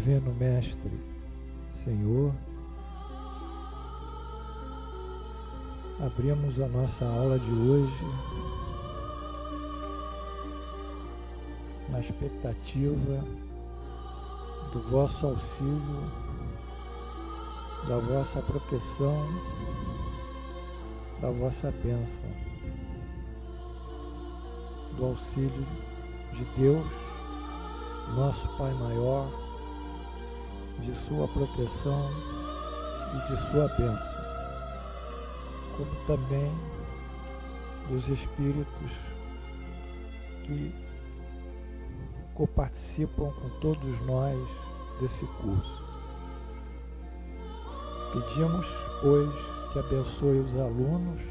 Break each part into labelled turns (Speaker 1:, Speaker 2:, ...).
Speaker 1: Divino Mestre, Senhor, abrimos a nossa aula de hoje na expectativa do vosso auxílio, da vossa proteção, da vossa bênção, do auxílio de Deus, nosso Pai Maior, de sua proteção e de sua bênção, como também dos Espíritos que coparticipam com todos nós desse curso. Pedimos, pois, que abençoe os alunos,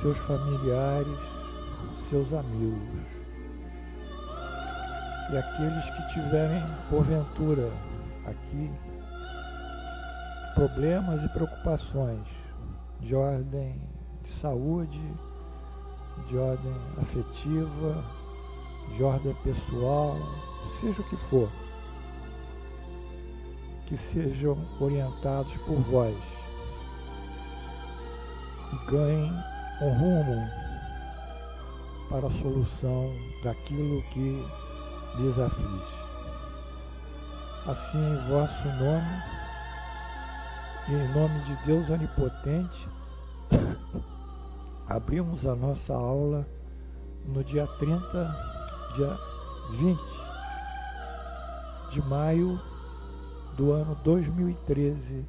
Speaker 1: seus familiares, seus amigos e aqueles que tiverem, porventura, aqui problemas e preocupações de ordem de saúde, de ordem afetiva, de ordem pessoal, seja o que for, que sejam orientados por vós e ganhem um rumo para a solução daquilo que lhes aflige. Assim, em vosso nome e em nome de Deus Onipotente, abrimos a nossa aula no dia 20 de maio do ano 2013,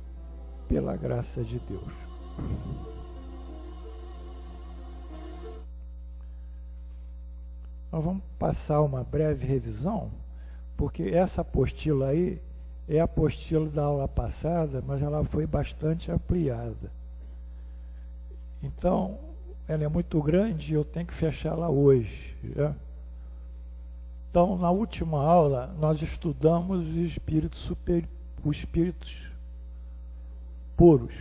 Speaker 1: pela graça de Deus. Nós vamos passar uma breve revisão, porque essa apostila aí é a apostila da aula passada, mas ela foi bastante ampliada. Então, ela é muito grande e eu tenho que fechá-la hoje, né? Então, na última aula, nós estudamos os espíritos puros.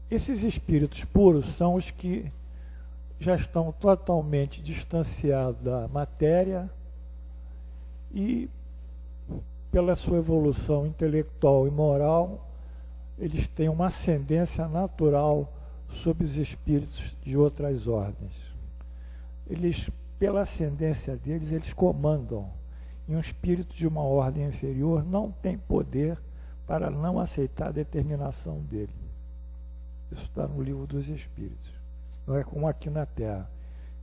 Speaker 1: Esses espíritos puros são os que já estão totalmente distanciados da matéria e, pela sua evolução intelectual e moral, eles têm uma ascendência natural sobre os espíritos de outras ordens. Eles, pela ascendência deles, eles comandam. E um espírito de uma ordem inferior não tem poder para não aceitar a determinação dele. Isso está no Livro dos Espíritos. Não é como aqui na Terra.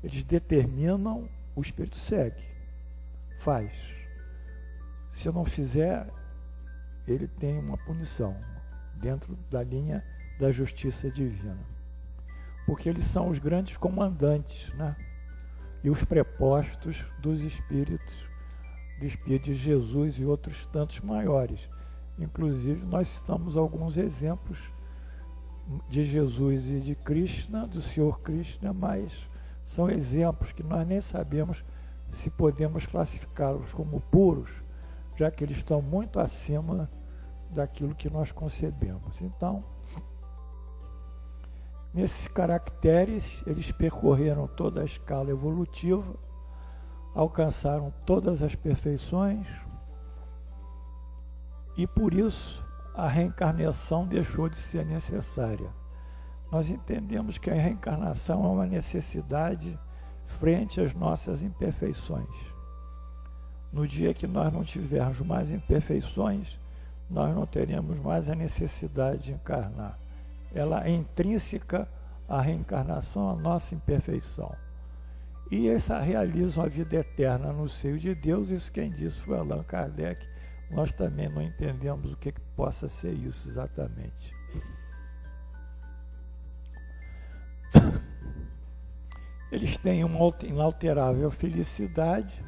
Speaker 1: Eles determinam, o espírito segue, faz. Se não fizer, ele tem uma punição dentro da linha da justiça divina. Porque eles são os grandes comandantes, né? E os prepostos dos espíritos, do Espírito de Jesus e outros tantos maiores. Inclusive, nós citamos alguns exemplos de Jesus e de Krishna, do Senhor Krishna, mas são exemplos que nós nem sabemos se podemos classificá-los como puros, já que eles estão muito acima daquilo que nós concebemos. Então, nesses caracteres, eles percorreram toda a escala evolutiva, alcançaram todas as perfeições e, por isso, a reencarnação deixou de ser necessária. Nós entendemos que a reencarnação é uma necessidade frente às nossas imperfeições. No dia que nós não tivermos mais imperfeições, nós não teremos mais a necessidade de encarnar. Ela é intrínseca à reencarnação, à nossa imperfeição. E essa realiza a vida eterna no seio de Deus. Isso quem disse foi Allan Kardec. Nós também não entendemos o que possa ser isso exatamente. Eles têm uma inalterável felicidade,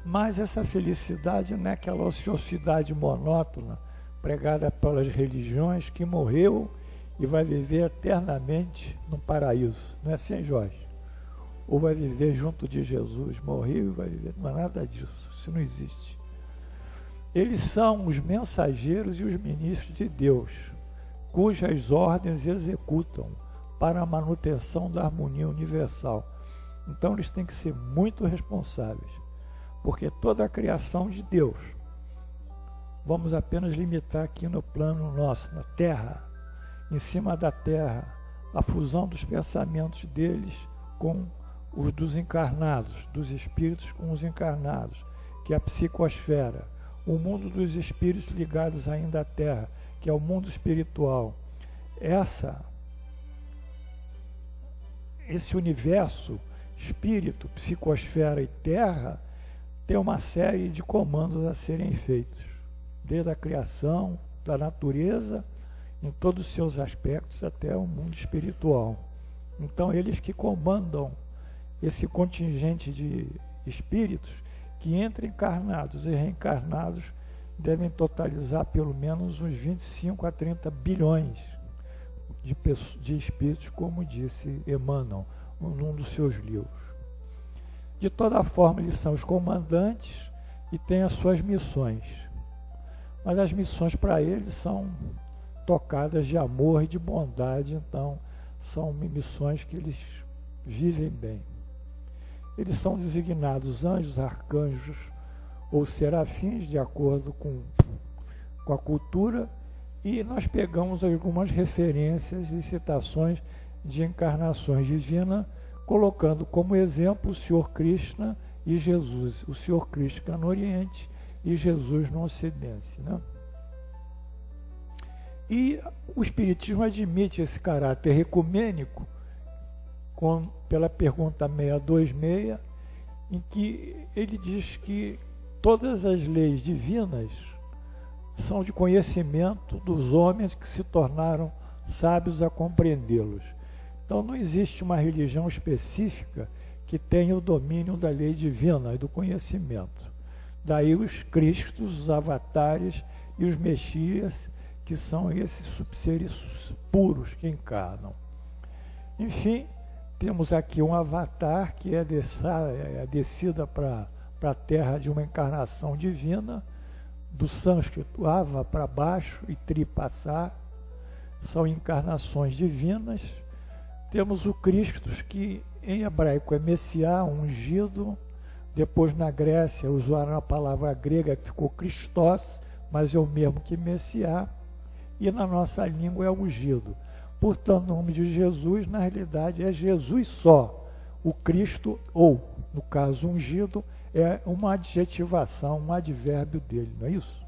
Speaker 1: mas essa felicidade não é aquela ociosidade monótona pregada pelas religiões que morreu e vai viver eternamente no paraíso. Não é assim, Jorge? Ou vai viver junto de Jesus, morreu e vai viver. Não é nada disso, isso não existe. Eles são os mensageiros e os ministros de Deus, cujas ordens executam para a manutenção da harmonia universal. Então eles têm que ser muito responsáveis, porque toda a criação de Deus, vamos apenas limitar aqui no plano nosso, na Terra, em cima da Terra, a fusão dos pensamentos deles com os dos encarnados, dos espíritos com os encarnados, que é a psicosfera, o mundo dos espíritos ligados ainda à Terra, que é o mundo espiritual. Esse universo, espírito, psicosfera e Terra, tem uma série de comandos a serem feitos, desde a criação, da natureza, em todos os seus aspectos, até o mundo espiritual. Então, eles que comandam esse contingente de espíritos que, entre encarnados e reencarnados, devem totalizar pelo menos uns 25 a 30 bilhões de espíritos, como disse Emmanuel num dos seus livros. De toda forma, eles são os comandantes e têm as suas missões. Mas as missões para eles são tocadas de amor e de bondade, então são missões que eles vivem bem. Eles são designados anjos, arcanjos ou serafins, de acordo com a cultura, e nós pegamos algumas referências e citações de encarnações divinas, colocando como exemplo o Senhor Krishna e Jesus, o Senhor Krishna no Oriente e Jesus no Ocidente, né? E o Espiritismo admite esse caráter ecumênico pela pergunta 626, em que ele diz que todas as leis divinas são de conhecimento dos homens que se tornaram sábios a compreendê-los. Então não existe uma religião específica que tenha o domínio da lei divina e do conhecimento. Daí os Cristos, os avatares e os Mexias, que são esses seres puros que encarnam. Enfim, temos aqui um avatar que é a descida para a terra de uma encarnação divina, do sânscrito ava para baixo e tri passar, são encarnações divinas. Temos o Cristo, que em hebraico é Messiá, ungido. Depois na Grécia usaram a palavra grega que ficou Christos, mas é o mesmo que Messiá. E na nossa língua é ungido. Portanto, o nome de Jesus, na realidade, é Jesus só. O Cristo, ou, no caso, ungido, é uma adjetivação, um advérbio dele, não é isso?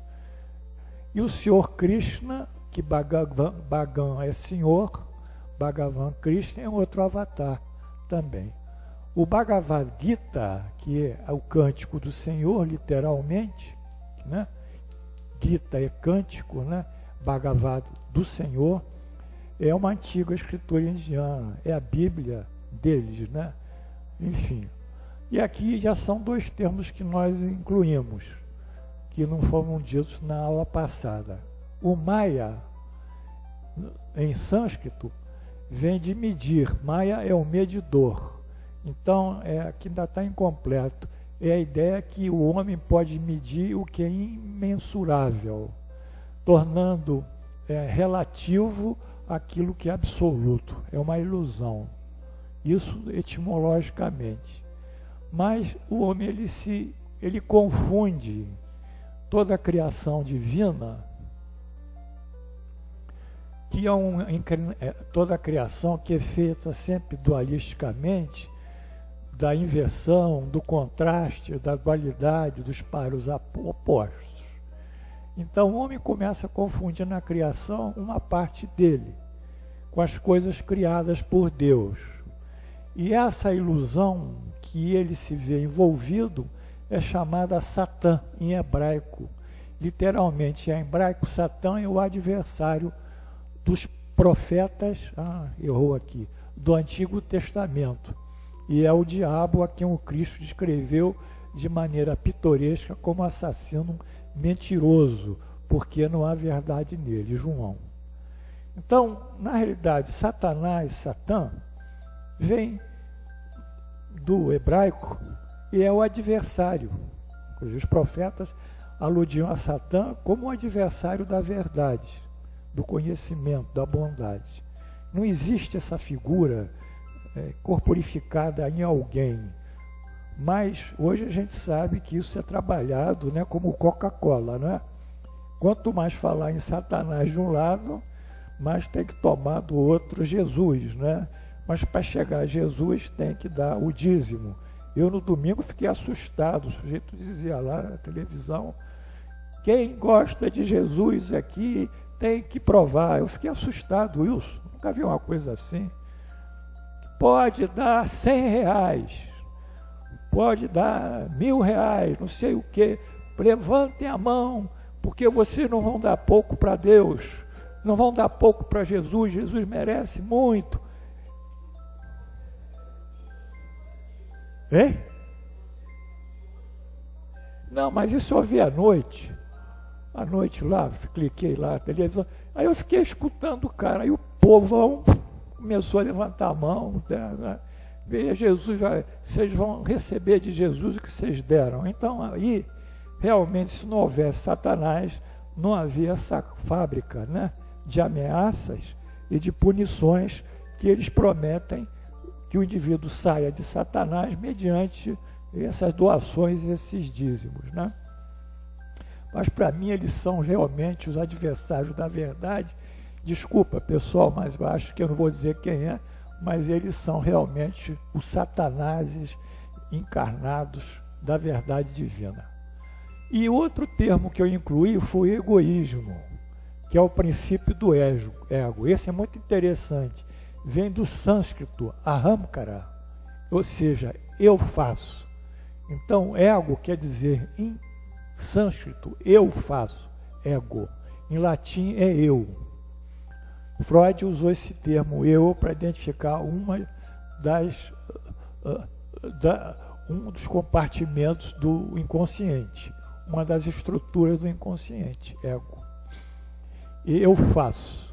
Speaker 1: E o Senhor Krishna, que Bhagavan é Senhor, Bhagavan Krishna é outro avatar também. O Bhagavad Gita, que é o cântico do Senhor, literalmente, né? Gita é cântico, né? Bhagavad do Senhor, é uma antiga escritura indiana, é a Bíblia deles, né? Enfim. E aqui já são dois termos que nós incluímos, que não foram ditos na aula passada. O Maya, em sânscrito, vem de medir. Maya é o medidor. Então, aqui ainda está incompleto. É a ideia que o homem pode medir o que é imensurável, tornando relativo aquilo que é absoluto. É uma ilusão. Isso etimologicamente. Mas o homem ele confunde toda a criação divina, que toda a criação que é feita sempre dualisticamente, da inversão, do contraste, da dualidade, dos pares opostos. Então o homem começa a confundir na criação uma parte dele com as coisas criadas por Deus. E essa ilusão que ele se vê envolvido é chamada Satã em hebraico. Literalmente, em hebraico, Satã é o adversário dos profetas, errou aqui, do Antigo Testamento. E é o diabo a quem o Cristo descreveu de maneira pitoresca como assassino mentiroso, porque não há verdade nele, João. Então, na realidade, Satanás, Satã, vem do hebraico e é o adversário. Quer dizer, os profetas aludiam a Satã como o adversário da verdade, do conhecimento, da bondade. Não existe essa figura corporificada em alguém. Mas hoje a gente sabe que isso é trabalhado, né, como Coca-Cola, não é? Quanto mais falar em Satanás de um lado, mais tem que tomar do outro Jesus, né? Mas para chegar a Jesus tem que dar o dízimo. Eu no domingo fiquei assustado, o sujeito dizia lá na televisão, quem gosta de Jesus aqui tem que provar. Eu fiquei assustado, Wilson, nunca vi uma coisa assim. Pode dar R$100, pode dar R$1.000, não sei o quê. Levantem a mão, porque vocês não vão dar pouco para Deus, não vão dar pouco para Jesus, Jesus merece muito. Hein? Não, mas isso eu vi à noite lá, cliquei lá na televisão, aí eu fiquei escutando o cara, aí o povão começou a levantar a mão, né? Jesus, vocês vão receber de Jesus o que vocês deram. Então aí, realmente, se não houvesse Satanás, não havia essa fábrica, né, de ameaças e de punições que eles prometem que o indivíduo saia de Satanás mediante essas doações e esses dízimos, né? Mas para mim eles são realmente os adversários da verdade. Desculpa, pessoal, mas eu acho que eu não vou dizer quem é, mas eles são realmente os satanases encarnados da verdade divina. E outro termo que eu incluí foi egoísmo, que é o princípio do ego. Esse é muito interessante. Vem do sânscrito, ahamkara, ou seja, eu faço. Então, ego quer dizer, em sânscrito, eu faço, ego. Em latim é eu. Freud usou esse termo eu para identificar um dos compartimentos do inconsciente, uma das estruturas do inconsciente, ego. E eu faço.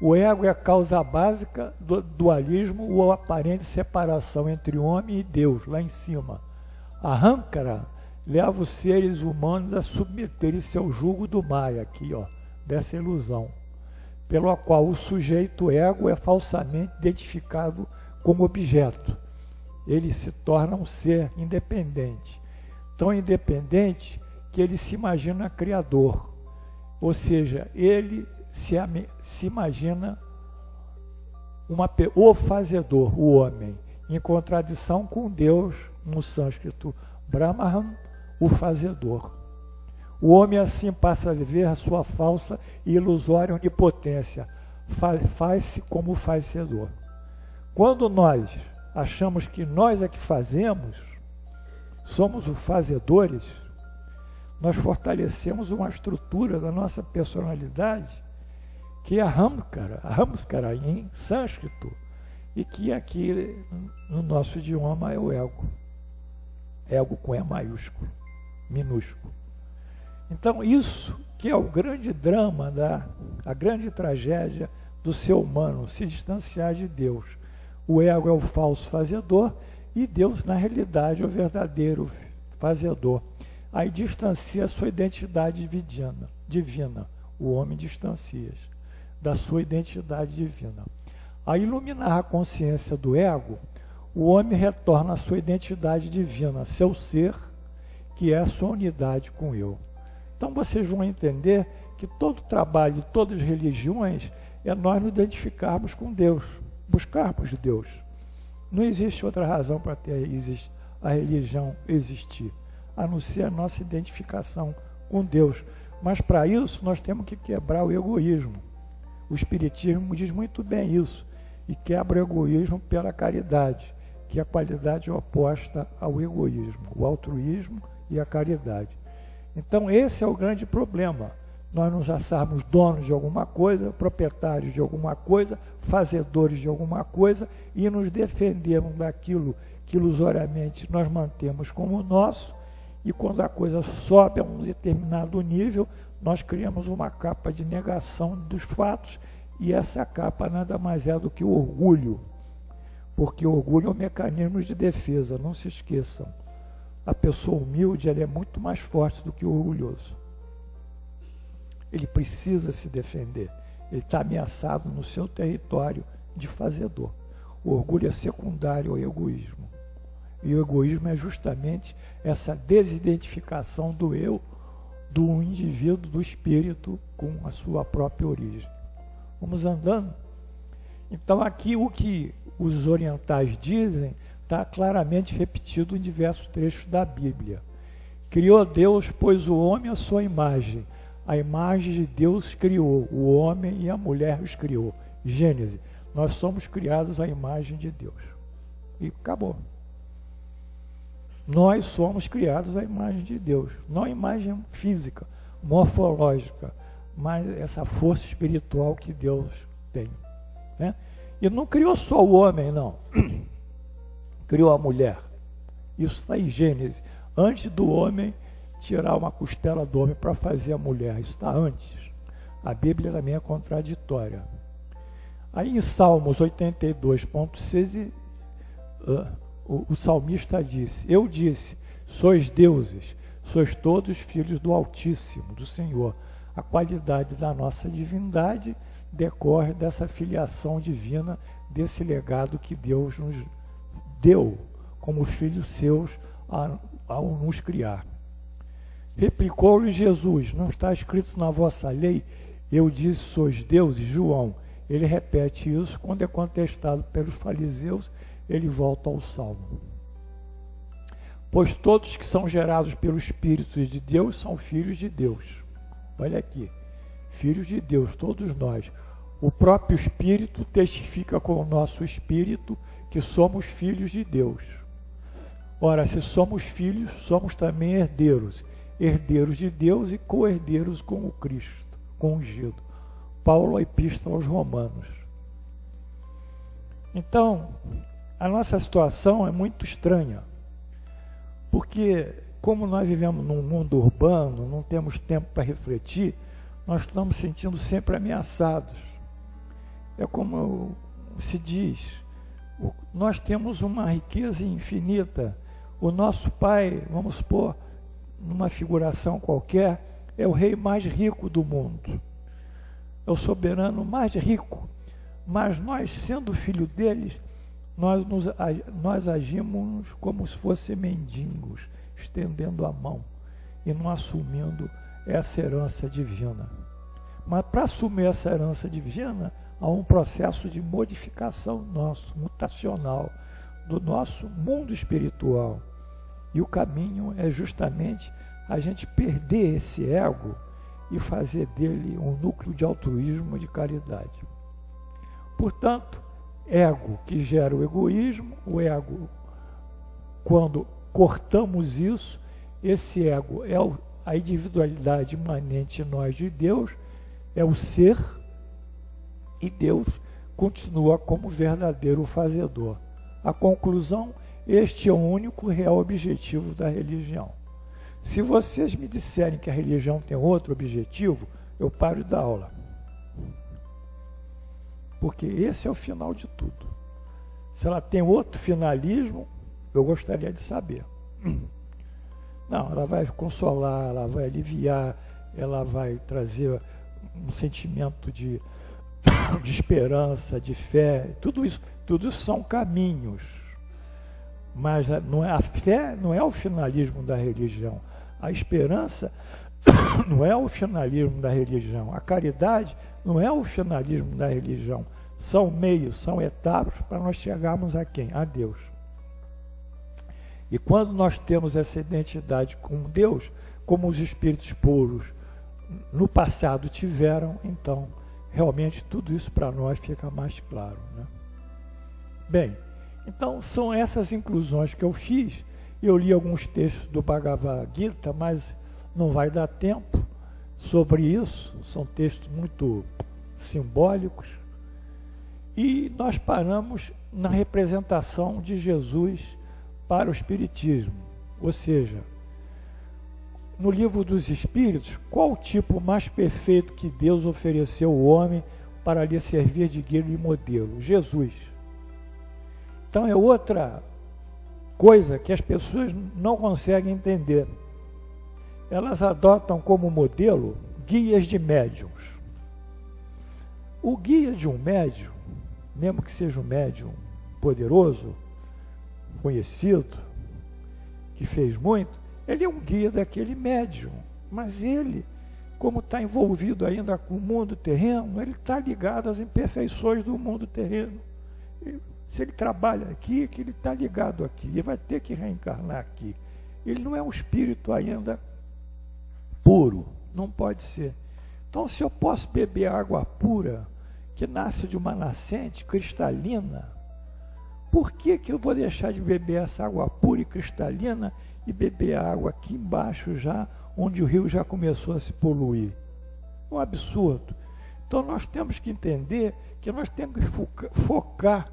Speaker 1: O ego é a causa básica do dualismo ou aparente separação entre homem e Deus, lá em cima. A Ahamkara leva os seres humanos a submeterem-se ao jugo do Maya, aqui, ó, dessa ilusão, pelo qual o sujeito ego é falsamente identificado como objeto. Ele se torna um ser independente, tão independente que ele se imagina criador, ou seja, ele se imagina o fazedor, o homem, em contradição com Deus, no sânscrito Brahman, o fazedor. O homem assim passa a viver a sua falsa e ilusória onipotência, faz-se como fazedor. Quando nós achamos que nós é que fazemos, somos os fazedores, nós fortalecemos uma estrutura da nossa personalidade que é a Ahamkara em sânscrito, e que aqui no nosso idioma é o ego. Ego com E maiúsculo, minúsculo. Então isso que é o grande drama, a grande tragédia do ser humano, se distanciar de Deus. O ego é o falso fazedor e Deus, na realidade, é o verdadeiro fazedor. Aí distancia a sua identidade divina. O homem distancia-se da sua identidade divina. A iluminar a consciência do ego, o homem retorna à sua identidade divina, seu ser, que é a sua unidade com eu. Então vocês vão entender que todo trabalho de todas as religiões é nós nos identificarmos com Deus, buscarmos Deus. Não existe outra razão para a religião existir, a não ser a nossa identificação com Deus. Mas para isso nós temos que quebrar o egoísmo. O Espiritismo diz muito bem isso, e quebra o egoísmo pela caridade, que é a qualidade oposta ao egoísmo, o altruísmo e a caridade. Então esse é o grande problema, nós nos acharmos donos de alguma coisa, proprietários de alguma coisa, fazedores de alguma coisa, e nos defendermos daquilo que ilusoriamente nós mantemos como nosso, e quando a coisa sobe a um determinado nível, nós criamos uma capa de negação dos fatos, e essa capa nada mais é do que o orgulho, porque o orgulho é um mecanismo de defesa, não se esqueçam. A pessoa humilde, ela é muito mais forte do que o orgulhoso. Ele precisa se defender, ele está ameaçado no seu território de fazedor. O orgulho é secundário ao egoísmo. E o egoísmo é justamente essa desidentificação do eu, do indivíduo, do espírito, com a sua própria origem. Vamos andando? Então aqui o que os orientais dizem está claramente repetido em diversos trechos da Bíblia. Criou Deus, pois o homem à sua imagem. A imagem de Deus criou, o homem e a mulher os criou. Gênesis. Nós somos criados à imagem de Deus. E acabou. Nós somos criados à imagem de Deus. Não a imagem física, morfológica, mas essa força espiritual que Deus tem. Né? E não criou só o homem, não. Criou a mulher. Isso está em Gênesis. Antes do homem tirar uma costela do homem para fazer a mulher. Isso está antes. A Bíblia também é contraditória. Aí em Salmos 82,6, o salmista disse: eu disse, sois deuses, sois todos filhos do Altíssimo, do Senhor. A qualidade da nossa divindade decorre dessa filiação divina, desse legado que Deus nos deu como filhos seus ao nos criar. Replicou-lhe Jesus: não está escrito na vossa lei, eu disse, sois deuses? João, ele repete isso. Quando é contestado pelos fariseus, ele volta ao Salmo. Pois todos que são gerados pelo Espírito de Deus são filhos de Deus. Olha aqui, filhos de Deus, todos nós. O próprio Espírito testifica com o nosso Espírito que somos filhos de Deus. Ora, se somos filhos, somos também herdeiros, herdeiros de Deus e co-herdeiros com o Cristo, com o ungido. Paulo, a Epístola aos Romanos. Então, a nossa situação é muito estranha, porque como nós vivemos num mundo urbano, não temos tempo para refletir, nós estamos sentindo sempre ameaçados. É como se diz, nós temos uma riqueza infinita. O nosso pai, vamos supor, numa figuração qualquer, é o rei mais rico do mundo. É o soberano mais rico. Mas nós, sendo filho deles, nós agimos como se fossem mendigos, estendendo a mão e não assumindo essa herança divina. Mas para assumir essa herança divina, há um processo de modificação nosso, mutacional, do nosso mundo espiritual. E o caminho é justamente a gente perder esse ego e fazer dele um núcleo de altruísmo e de caridade. Portanto, ego que gera o egoísmo, o ego, quando cortamos isso, esse ego é a individualidade imanente em nós de Deus, é o ser, e Deus continua como verdadeiro fazedor. A conclusão, este é o único real objetivo da religião. Se vocês me disserem que a religião tem outro objetivo, eu paro da aula. Porque esse é o final de tudo. Se ela tem outro finalismo, eu gostaria de saber. Não, ela vai consolar, ela vai aliviar, ela vai trazer um sentimento de esperança, de fé, tudo isso são caminhos. Mas a fé não é o finalismo da religião. A esperança não é o finalismo da religião. A caridade não é o finalismo da religião. São meios, são etapas para nós chegarmos a quem? A Deus. E quando nós temos essa identidade com Deus, como os espíritos puros no passado tiveram, então realmente tudo isso para nós fica mais claro, né? Bem, então são essas inclusões que eu fiz. Eu li alguns textos do Bhagavad Gita, mas não vai dar tempo sobre isso. São textos muito simbólicos. E nós paramos na representação de Jesus para o Espiritismo. Ou seja, no livro dos Espíritos, qual o tipo mais perfeito que Deus ofereceu ao homem para lhe servir de guia e modelo? Jesus. Então é outra coisa que as pessoas não conseguem entender. Elas adotam como modelo guias de médiuns. O guia de um médium, mesmo que seja um médium poderoso, conhecido, que fez muito, ele é um guia daquele médium, mas ele, como está envolvido ainda com o mundo terreno, ele está ligado às imperfeições do mundo terreno. Se ele trabalha aqui, que ele está ligado aqui, ele vai ter que reencarnar aqui. Ele não é um espírito ainda puro, não pode ser. Então, se eu posso beber água pura, que nasce de uma nascente cristalina, por que eu vou deixar de beber essa água pura e cristalina e beber a água aqui embaixo já, onde o rio já começou a se poluir? É um absurdo. Então nós temos que entender que nós temos que focar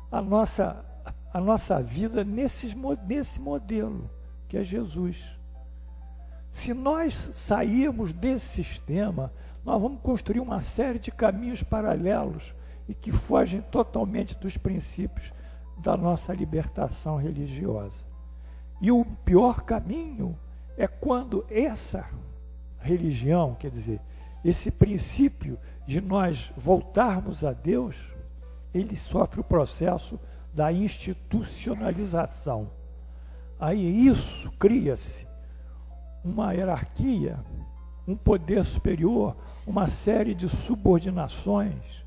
Speaker 1: a nossa vida nesse modelo, que é Jesus. Se nós sairmos desse sistema, nós vamos construir uma série de caminhos paralelos e que fogem totalmente dos princípios da nossa libertação religiosa. E o pior caminho é quando essa religião, quer dizer, esse princípio de nós voltarmos a Deus, ele sofre o processo da institucionalização. Aí isso cria-se uma hierarquia, um poder superior, uma série de subordinações,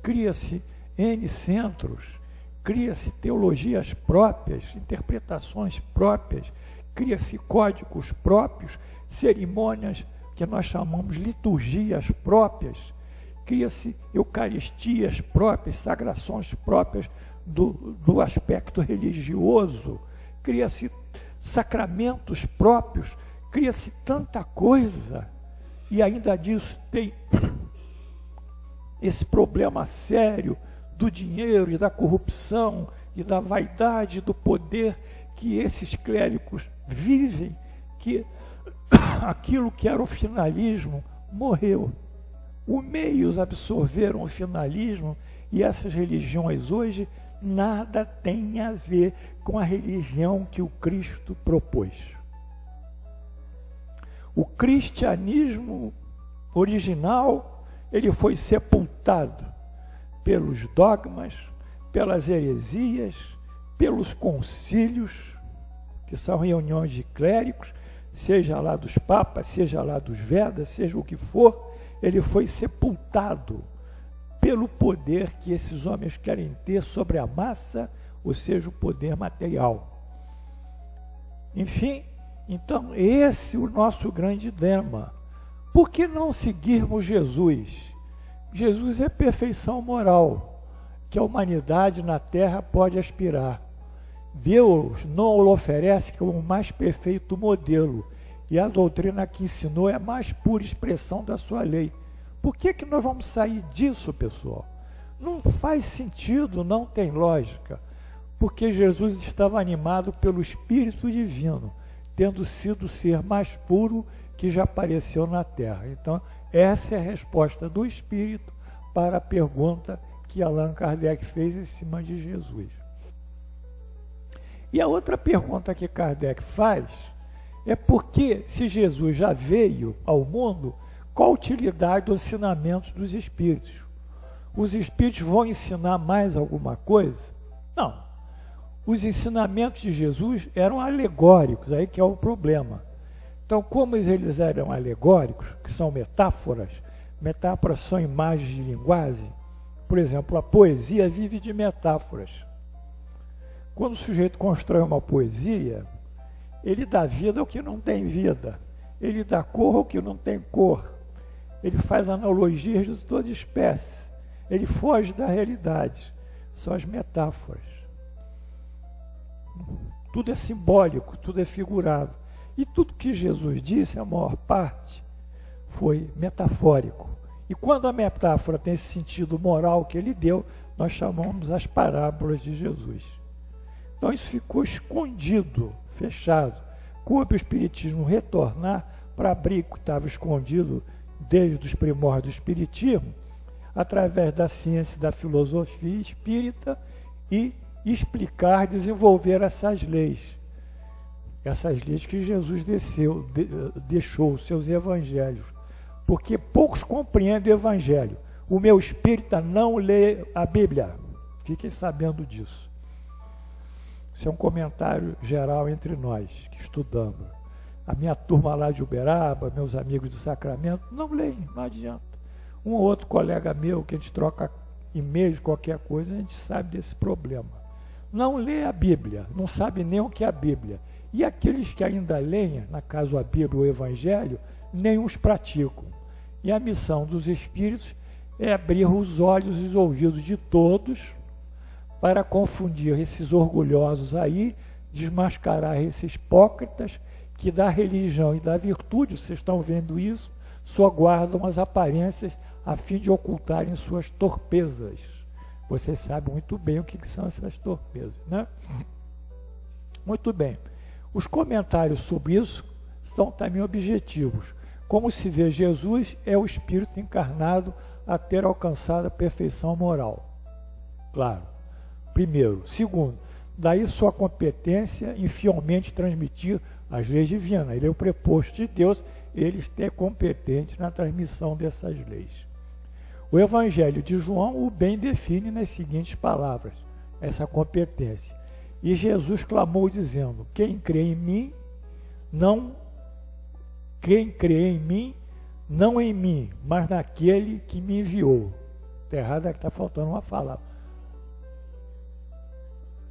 Speaker 1: cria-se N centros, cria-se teologias próprias, interpretações próprias, cria-se códigos próprios, cerimônias que nós chamamos liturgias próprias, cria-se eucaristias próprias, sagrações próprias do aspecto religioso, cria-se sacramentos próprios, cria-se tanta coisa, e ainda disso tem esse problema sério do dinheiro e da corrupção e da vaidade do poder que esses clérigos vivem, que aquilo que era o finalismo morreu. Os meios absorveram o finalismo e essas religiões hoje nada tem a ver com a religião que o Cristo propôs. O cristianismo original, ele foi sepultado pelos dogmas, pelas heresias, pelos concílios, que são reuniões de clérigos, seja lá dos papas, seja lá dos Vedas, seja o que for, ele foi sepultado pelo poder que esses homens querem ter sobre a massa, ou seja, o poder material. Enfim, então esse é o nosso grande dilema. Por que não seguirmos Jesus? Jesus é perfeição moral, que a humanidade na Terra pode aspirar. Deus não o oferece como o mais perfeito modelo, e a doutrina que ensinou é a mais pura expressão da sua lei. Por que nós vamos sair disso, pessoal? Não faz sentido, não tem lógica, porque Jesus estava animado pelo Espírito Divino, tendo sido o ser mais puro que já apareceu na Terra. Então, essa é a resposta do Espírito para a pergunta que Allan Kardec fez em cima de Jesus. E a outra pergunta que Kardec faz é porque, se Jesus já veio ao mundo, qual a utilidade dos ensinamentos dos Espíritos? Os Espíritos vão ensinar mais alguma coisa? Não. Os ensinamentos de Jesus eram alegóricos, aí que é o problema. Então, como eles eram alegóricos, que são metáforas são imagens de linguagem. Por exemplo, a poesia vive de metáforas. Quando o sujeito constrói uma poesia, ele dá vida ao que não tem vida, ele dá cor ao que não tem cor, ele faz analogias de toda espécie, ele foge da realidade, são as metáforas. Tudo é simbólico, tudo é figurado. E tudo que Jesus disse, a maior parte, foi metafórico. E quando a metáfora tem esse sentido moral que ele deu, nós chamamos as parábolas de Jesus. Então isso ficou escondido, fechado. Coube o Espiritismo retornar para abrir o que estava escondido desde os primórdios do Espiritismo, através da ciência e da filosofia espírita, e explicar, desenvolver essas leis que Jesus deixou, os seus evangelhos, porque poucos compreendem o evangelho. O meu espírita não lê a Bíblia, fiquem sabendo disso. Isso é um comentário geral entre nós que estudamos. A minha turma lá de Uberaba, meus amigos do Sacramento, não leem, não adianta. Um ou outro colega meu que a gente troca e-mail, qualquer coisa, a gente sabe desse problema. Não lê a Bíblia, não sabe nem o que é a Bíblia. E aqueles que ainda leem, na caso a Bíblia ou o Evangelho, nem os praticam. E a missão dos Espíritos é abrir os olhos e os ouvidos de todos para confundir esses orgulhosos aí, desmascarar esses hipócritas que da religião e da virtude, vocês estão vendo isso, só guardam as aparências a fim de ocultarem suas torpezas. Vocês sabem muito bem o que são essas torpezas, né? Muito bem. Os comentários sobre isso são também objetivos. Como se vê, Jesus é o Espírito encarnado a ter alcançado a perfeição moral. Claro. Primeiro. Segundo, daí sua competência em fielmente transmitir as leis divinas. Ele é o preposto de Deus, ele é competente na transmissão dessas leis. O Evangelho de João o bem define nas seguintes palavras, essa competência. E Jesus clamou dizendo, quem crê em mim, não em mim, mas naquele que me enviou. Está errado, está faltando uma palavra.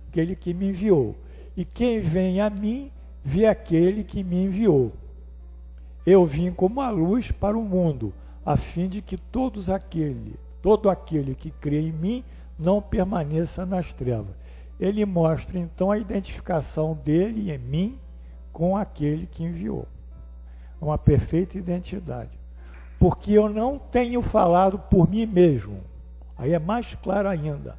Speaker 1: Aquele que me enviou. E quem vem a mim, vê aquele que me enviou. Eu vim como a luz para o mundo, a fim de que todo aquele que crê em mim não permaneça nas trevas. Ele mostra então a identificação dele em mim com aquele que enviou. Uma perfeita identidade. Porque eu não tenho falado por mim mesmo. Aí é mais claro ainda.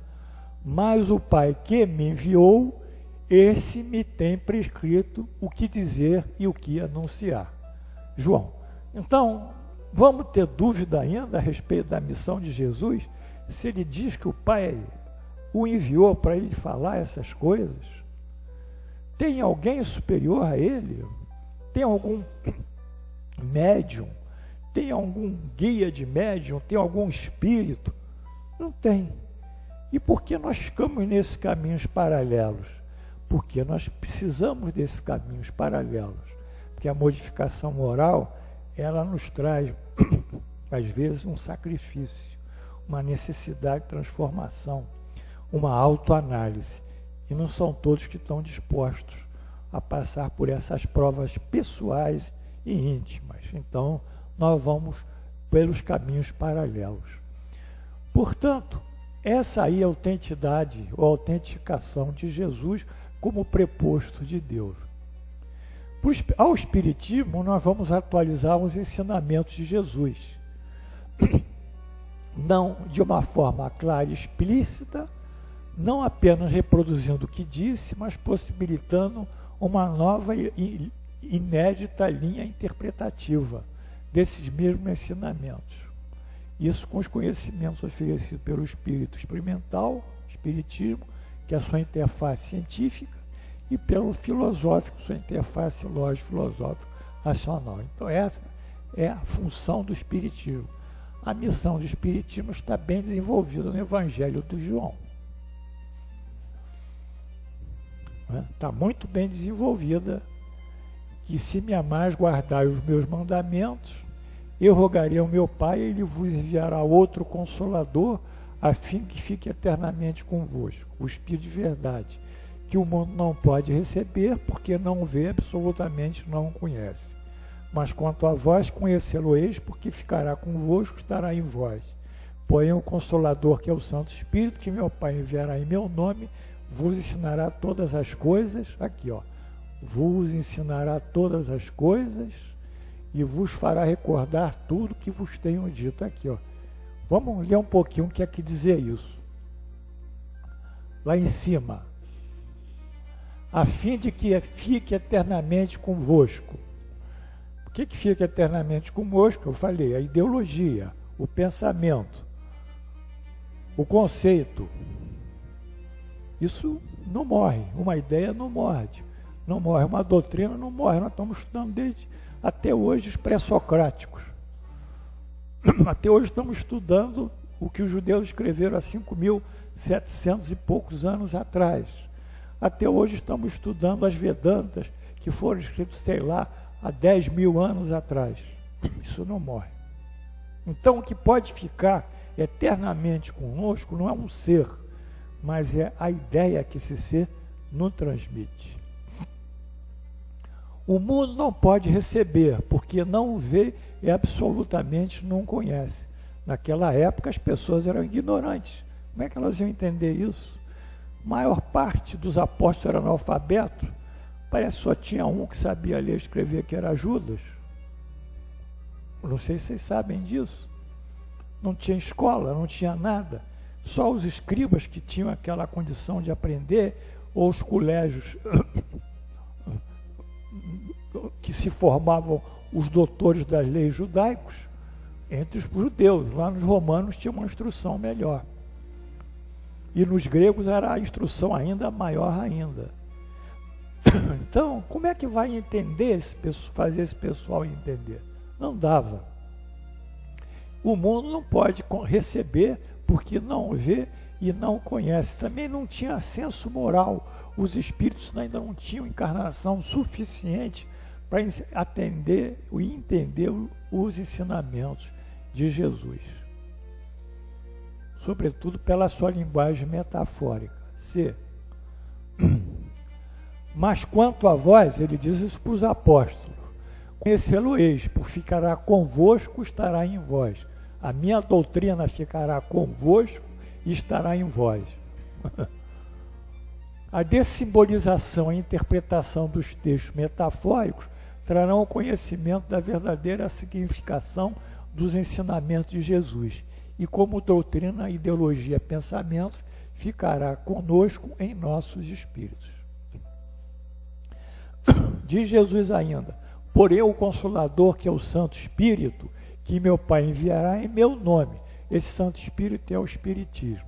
Speaker 1: Mas o Pai que me enviou, esse me tem prescrito o que dizer e o que anunciar. João. Então, vamos ter dúvida ainda a respeito da missão de Jesus? Se ele diz que o Pai o enviou para ele falar essas coisas? Tem alguém superior a ele? Tem algum médium? Tem algum guia de médium? Tem algum espírito? Não tem. E por que nós ficamos nesses caminhos paralelos? Porque nós precisamos desses caminhos paralelos. Porque a modificação moral, ela nos traz, às vezes, um sacrifício, uma necessidade de transformação, uma autoanálise. E não são todos que estão dispostos a passar por essas provas pessoais e íntimas. Então, nós vamos pelos caminhos paralelos. Portanto, essa aí é a autenticidade ou autenticação de Jesus como preposto de Deus. Ao Espiritismo, nós vamos atualizar os ensinamentos de Jesus. Não de uma forma clara e explícita, não apenas reproduzindo o que disse, mas possibilitando uma nova e inédita linha interpretativa desses mesmos ensinamentos. Isso com os conhecimentos oferecidos pelo espírito experimental, espiritismo, que é a sua interface científica, e pelo filosófico, sua interface lógico-filosófico racional. Então essa é a função do espiritismo. A missão do espiritismo está bem desenvolvida no Evangelho de João. Está muito bem desenvolvida, que se me amais, guardai os meus mandamentos, eu rogarei ao meu Pai, e ele vos enviará outro Consolador, a fim que fique eternamente convosco, o Espírito de verdade, que o mundo não pode receber, porque não o vê, absolutamente não o conhece. Mas quanto a vós, conhecê-lo-eis, porque ficará convosco, estará em vós. Porém, o Consolador, que é o Santo Espírito, que meu Pai enviará em meu nome, vos ensinará todas as coisas, aqui ó, vos ensinará todas as coisas, e vos fará recordar tudo que vos tenho dito, aqui ó. Vamos ler um pouquinho o que é que dizer isso. Lá em cima. A fim de que fique eternamente convosco. O que fica eternamente convosco? Eu falei, a ideologia, o pensamento, o conceito. Isso não morre, uma ideia não morre, uma doutrina não morre. Nós estamos estudando desde até hoje os pré-socráticos. Até hoje estamos estudando o que os judeus escreveram há 5.700 e poucos anos atrás. Até hoje estamos estudando as Vedantas, que foram escritas, sei lá, há 10 mil anos atrás. Isso não morre. Então, o que pode ficar eternamente conosco não é um ser, mas é a ideia que esse ser nos transmite. O mundo não pode receber, porque não vê e absolutamente não conhece. Naquela época, as pessoas eram ignorantes. Como é que elas iam entender isso? A maior parte dos apóstolos eram analfabetos. Parece que só tinha um que sabia ler e escrever, que era Judas. Eu não sei se vocês sabem disso. Não tinha escola, não tinha nada. Só os escribas que tinham aquela condição de aprender, ou os colégios que se formavam os doutores das leis judaicos, entre os judeus. Lá nos romanos tinha uma instrução melhor. E nos gregos era a instrução ainda maior ainda. Então, como é que vai entender fazer esse pessoal entender? Não dava. O mundo não pode receber porque não vê e não conhece. Também não tinha senso moral. Os espíritos ainda não tinham encarnação suficiente para atender e entender os ensinamentos de Jesus. Sobretudo pela sua linguagem metafórica. C. Mas quanto a vós, ele diz isso para os apóstolos, conhecê-lo-eis, por ficará convosco, estará em vós. A minha doutrina ficará convosco e estará em vós. A dessimbolização e a interpretação dos textos metafóricos trarão o conhecimento da verdadeira significação dos ensinamentos de Jesus. E como doutrina, ideologia, pensamento, ficará conosco em nossos espíritos. Diz Jesus ainda: porém o Consolador, que é o Santo Espírito, que meu Pai enviará em meu nome. Esse Santo Espírito é o Espiritismo.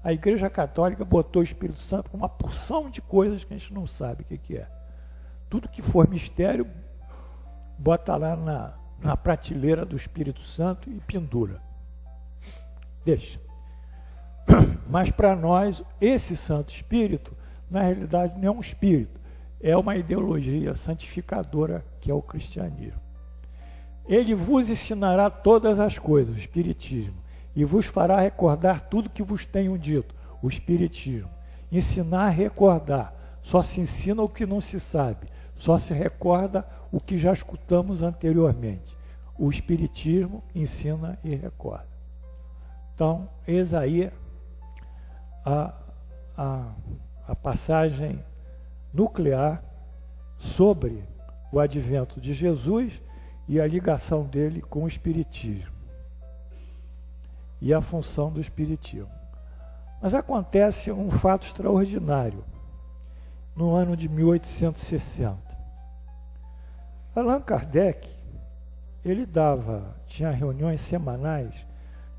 Speaker 1: A Igreja Católica botou o Espírito Santo com uma porção de coisas que a gente não sabe o que é. Tudo que for mistério, bota lá na prateleira do Espírito Santo e pendura. Deixa. Mas para nós, esse Santo Espírito, na realidade, não é um espírito, é uma ideologia santificadora que é o cristianismo. Ele vos ensinará todas as coisas, o Espiritismo, e vos fará recordar tudo que vos tenho dito, o Espiritismo. Ensinar, recordar. Só se ensina o que não se sabe, só se recorda o que já escutamos anteriormente. O Espiritismo ensina e recorda. Então, eis aí a passagem nuclear sobre o advento de Jesus e a ligação dele com o Espiritismo e a função do Espiritismo. Mas acontece um fato extraordinário no ano de 1860. Allan Kardec, ele tinha reuniões semanais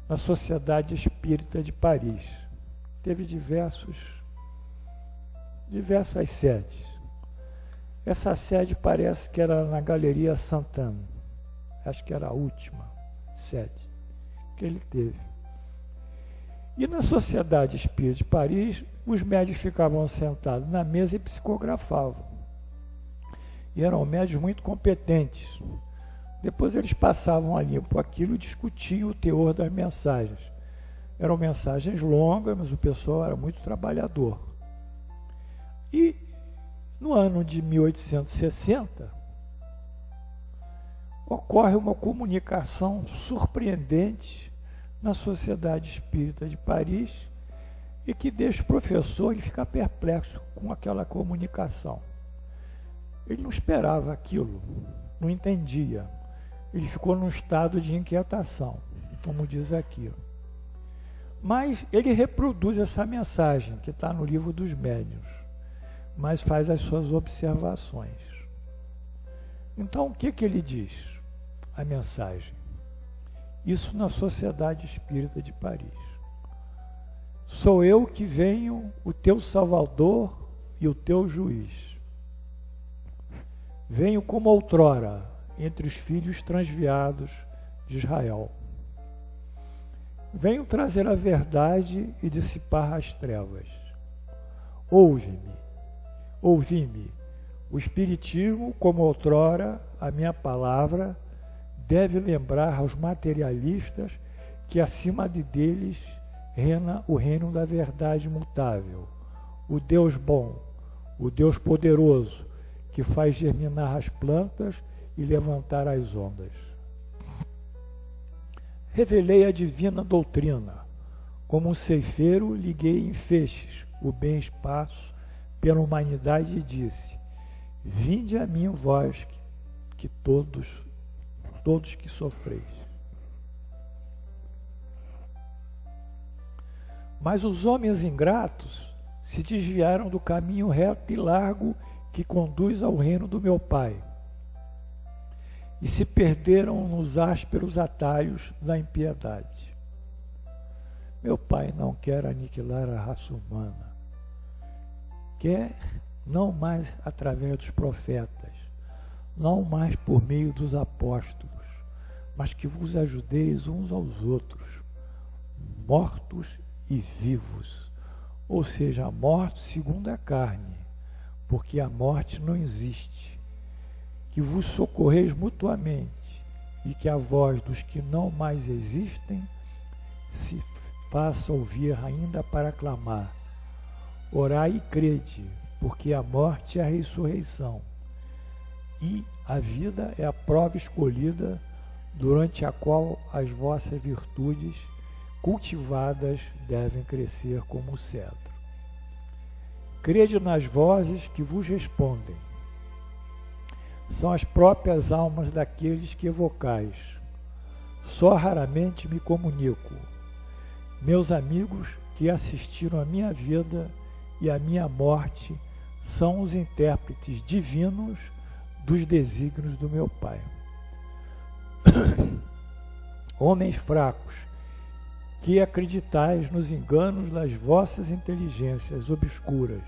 Speaker 1: na Sociedade Espírita de Paris. Teve diversas sedes. Essa sede parece que era na Galeria Saint-Anne. Acho que era a última sede que ele teve. E na Sociedade Espírita de Paris, os médios ficavam sentados na mesa e psicografavam. E eram médios muito competentes. Depois eles passavam a limpo aquilo e discutiam o teor das mensagens. Eram mensagens longas, mas o pessoal era muito trabalhador. E no ano de 1860, ocorre uma comunicação surpreendente na Sociedade Espírita de Paris e que deixa o professor ficar perplexo com aquela comunicação. Ele não esperava aquilo, não entendia. Ele ficou num estado de inquietação, como diz aqui. Mas ele reproduz essa mensagem que está no Livro dos Médiuns, mas faz as suas observações. Então, o que ele diz? A mensagem. Isso na Sociedade Espírita de Paris. Sou eu que venho, o teu Salvador e o teu Juiz. Venho como outrora, entre os filhos transviados de Israel. Venho trazer a verdade e dissipar as trevas. Ouve-me, ouvi-me. O Espiritismo, como outrora a minha palavra, deve lembrar aos materialistas que acima deles reina o reino da verdade imutável, o Deus bom, o Deus poderoso, que faz germinar as plantas e levantar as ondas. Revelei a divina doutrina. Como um ceifeiro, liguei em feixes o bem espaço pela humanidade e disse: vinde a mim, vós que todos que sofreis. Mas os homens ingratos se desviaram do caminho reto e largo que conduz ao reino do meu Pai, e se perderam nos ásperos atalhos da impiedade. Meu Pai não quer aniquilar a raça humana, quer não mais através dos profetas, não mais por meio dos apóstolos, mas que vos ajudeis uns aos outros, mortos e vivos, ou seja, mortos segundo a carne, porque a morte não existe, que vos socorreis mutuamente, e que a voz dos que não mais existem se faça ouvir ainda para clamar. Orai e crede, porque a morte é a ressurreição, e a vida é a prova escolhida, durante a qual as vossas virtudes cultivadas devem crescer como o cedro. Crede nas vozes que vos respondem. São as próprias almas daqueles que evocais. Só raramente me comunico. Meus amigos que assistiram à minha vida e à minha morte são os intérpretes divinos dos desígnios do meu Pai. Homens fracos, que acreditais nos enganos das vossas inteligências obscuras,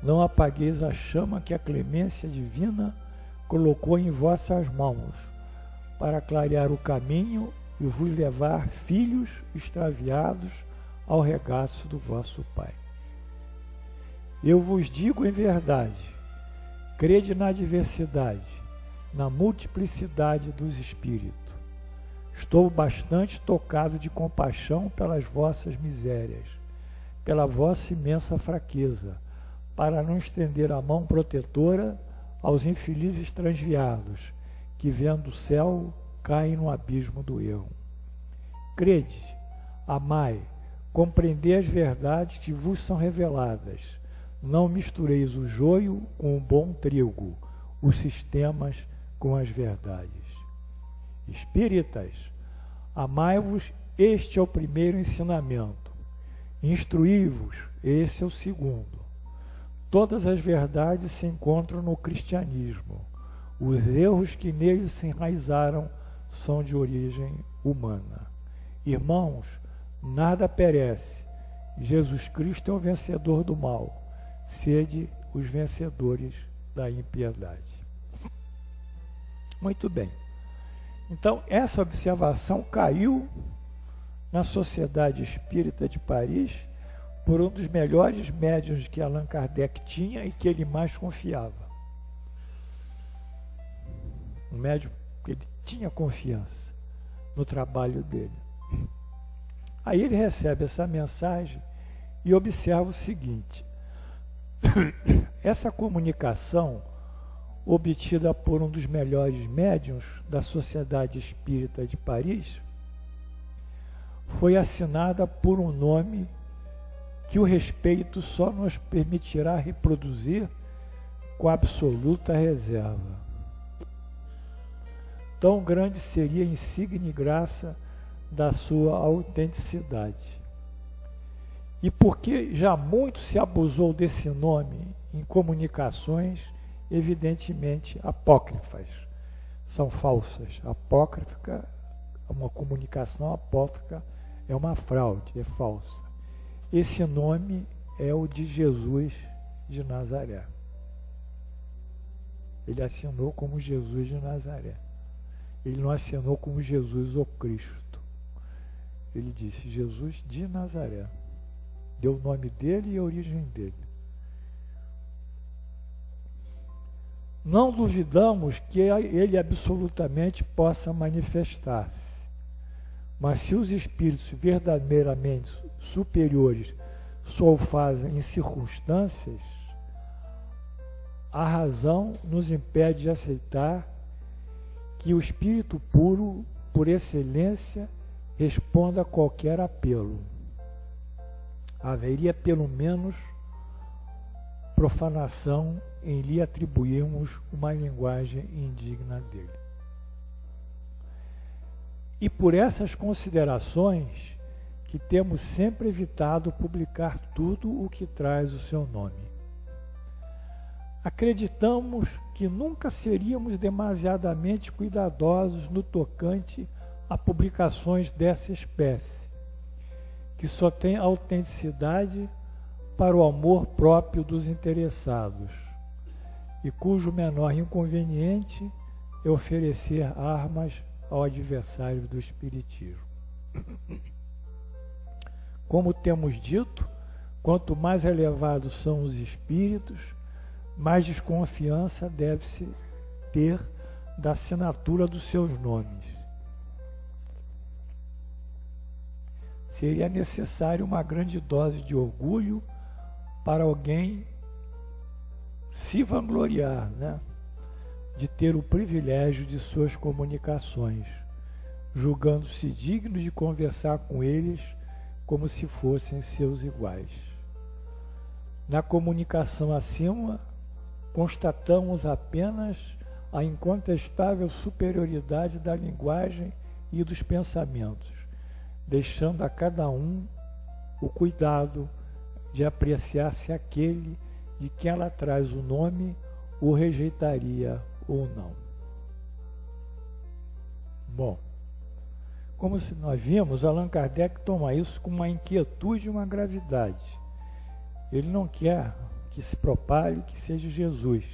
Speaker 1: não apagueis a chama que a clemência divina colocou em vossas mãos, para clarear o caminho e vos levar, filhos extraviados, ao regaço do vosso Pai. Eu vos digo em verdade, crede na diversidade, na multiplicidade dos espíritos. Estou bastante tocado de compaixão pelas vossas misérias, pela vossa imensa fraqueza, para não estender a mão protetora aos infelizes transviados, que vendo o céu caem no abismo do erro. Crede, amai, compreendei as verdades que vos são reveladas. Não mistureis o joio com o bom trigo, os sistemas com as verdades. Espíritas, amai-vos, este é o primeiro ensinamento. Instruí-vos, esse é o segundo. Todas as verdades se encontram no cristianismo. Os erros que neles se enraizaram são de origem humana. Irmãos, nada perece. Jesus Cristo é o vencedor do mal. Sede os vencedores da impiedade. Muito bem. Então, essa observação caiu na Sociedade Espírita de Paris por um dos melhores médiuns que Allan Kardec tinha e que ele mais confiava. Um médium que ele tinha confiança no trabalho dele. Aí ele recebe essa mensagem e observa o seguinte: essa comunicação obtida por um dos melhores médiuns da Sociedade Espírita de Paris foi assinada por um nome que o respeito só nos permitirá reproduzir com absoluta reserva. Tão grande seria a insígnia e graça da sua autenticidade. E porque já muito se abusou desse nome em comunicações evidentemente apócrifas, são falsas. Apócrifa, uma comunicação apócrifa é uma fraude, é falsa. Esse nome é o de Jesus de Nazaré. Ele assinou como Jesus de Nazaré. Ele não assinou como Jesus o Cristo. Ele disse Jesus de Nazaré. Deu o nome dele e a origem dele. Não duvidamos que ele absolutamente possa manifestar-se. Mas se os espíritos verdadeiramente superiores só o fazem em circunstâncias, a razão nos impede de aceitar que o espírito puro, por excelência, responda a qualquer apelo. Haveria pelo menos profanação em lhe atribuirmos uma linguagem indigna dele. E por essas considerações que temos sempre evitado publicar tudo o que traz o seu nome. Acreditamos que nunca seríamos demasiadamente cuidadosos no tocante a publicações dessa espécie, que só tem autenticidade para o amor próprio dos interessados, e cujo menor inconveniente é oferecer armas ao adversário do espiritismo. Como temos dito, quanto mais elevados são os espíritos, mais desconfiança deve-se ter da assinatura dos seus nomes. Seria necessário uma grande dose de orgulho para alguém se vangloriar, de ter o privilégio de suas comunicações, julgando-se digno de conversar com eles como se fossem seus iguais. Na comunicação acima, constatamos apenas a incontestável superioridade da linguagem e dos pensamentos, deixando a cada um o cuidado de apreciar se aquele de quem ela traz o nome o rejeitaria ou não. Bom, como nós vimos, Allan Kardec toma isso com uma inquietude e uma gravidade. Ele não quer que se propague que seja Jesus.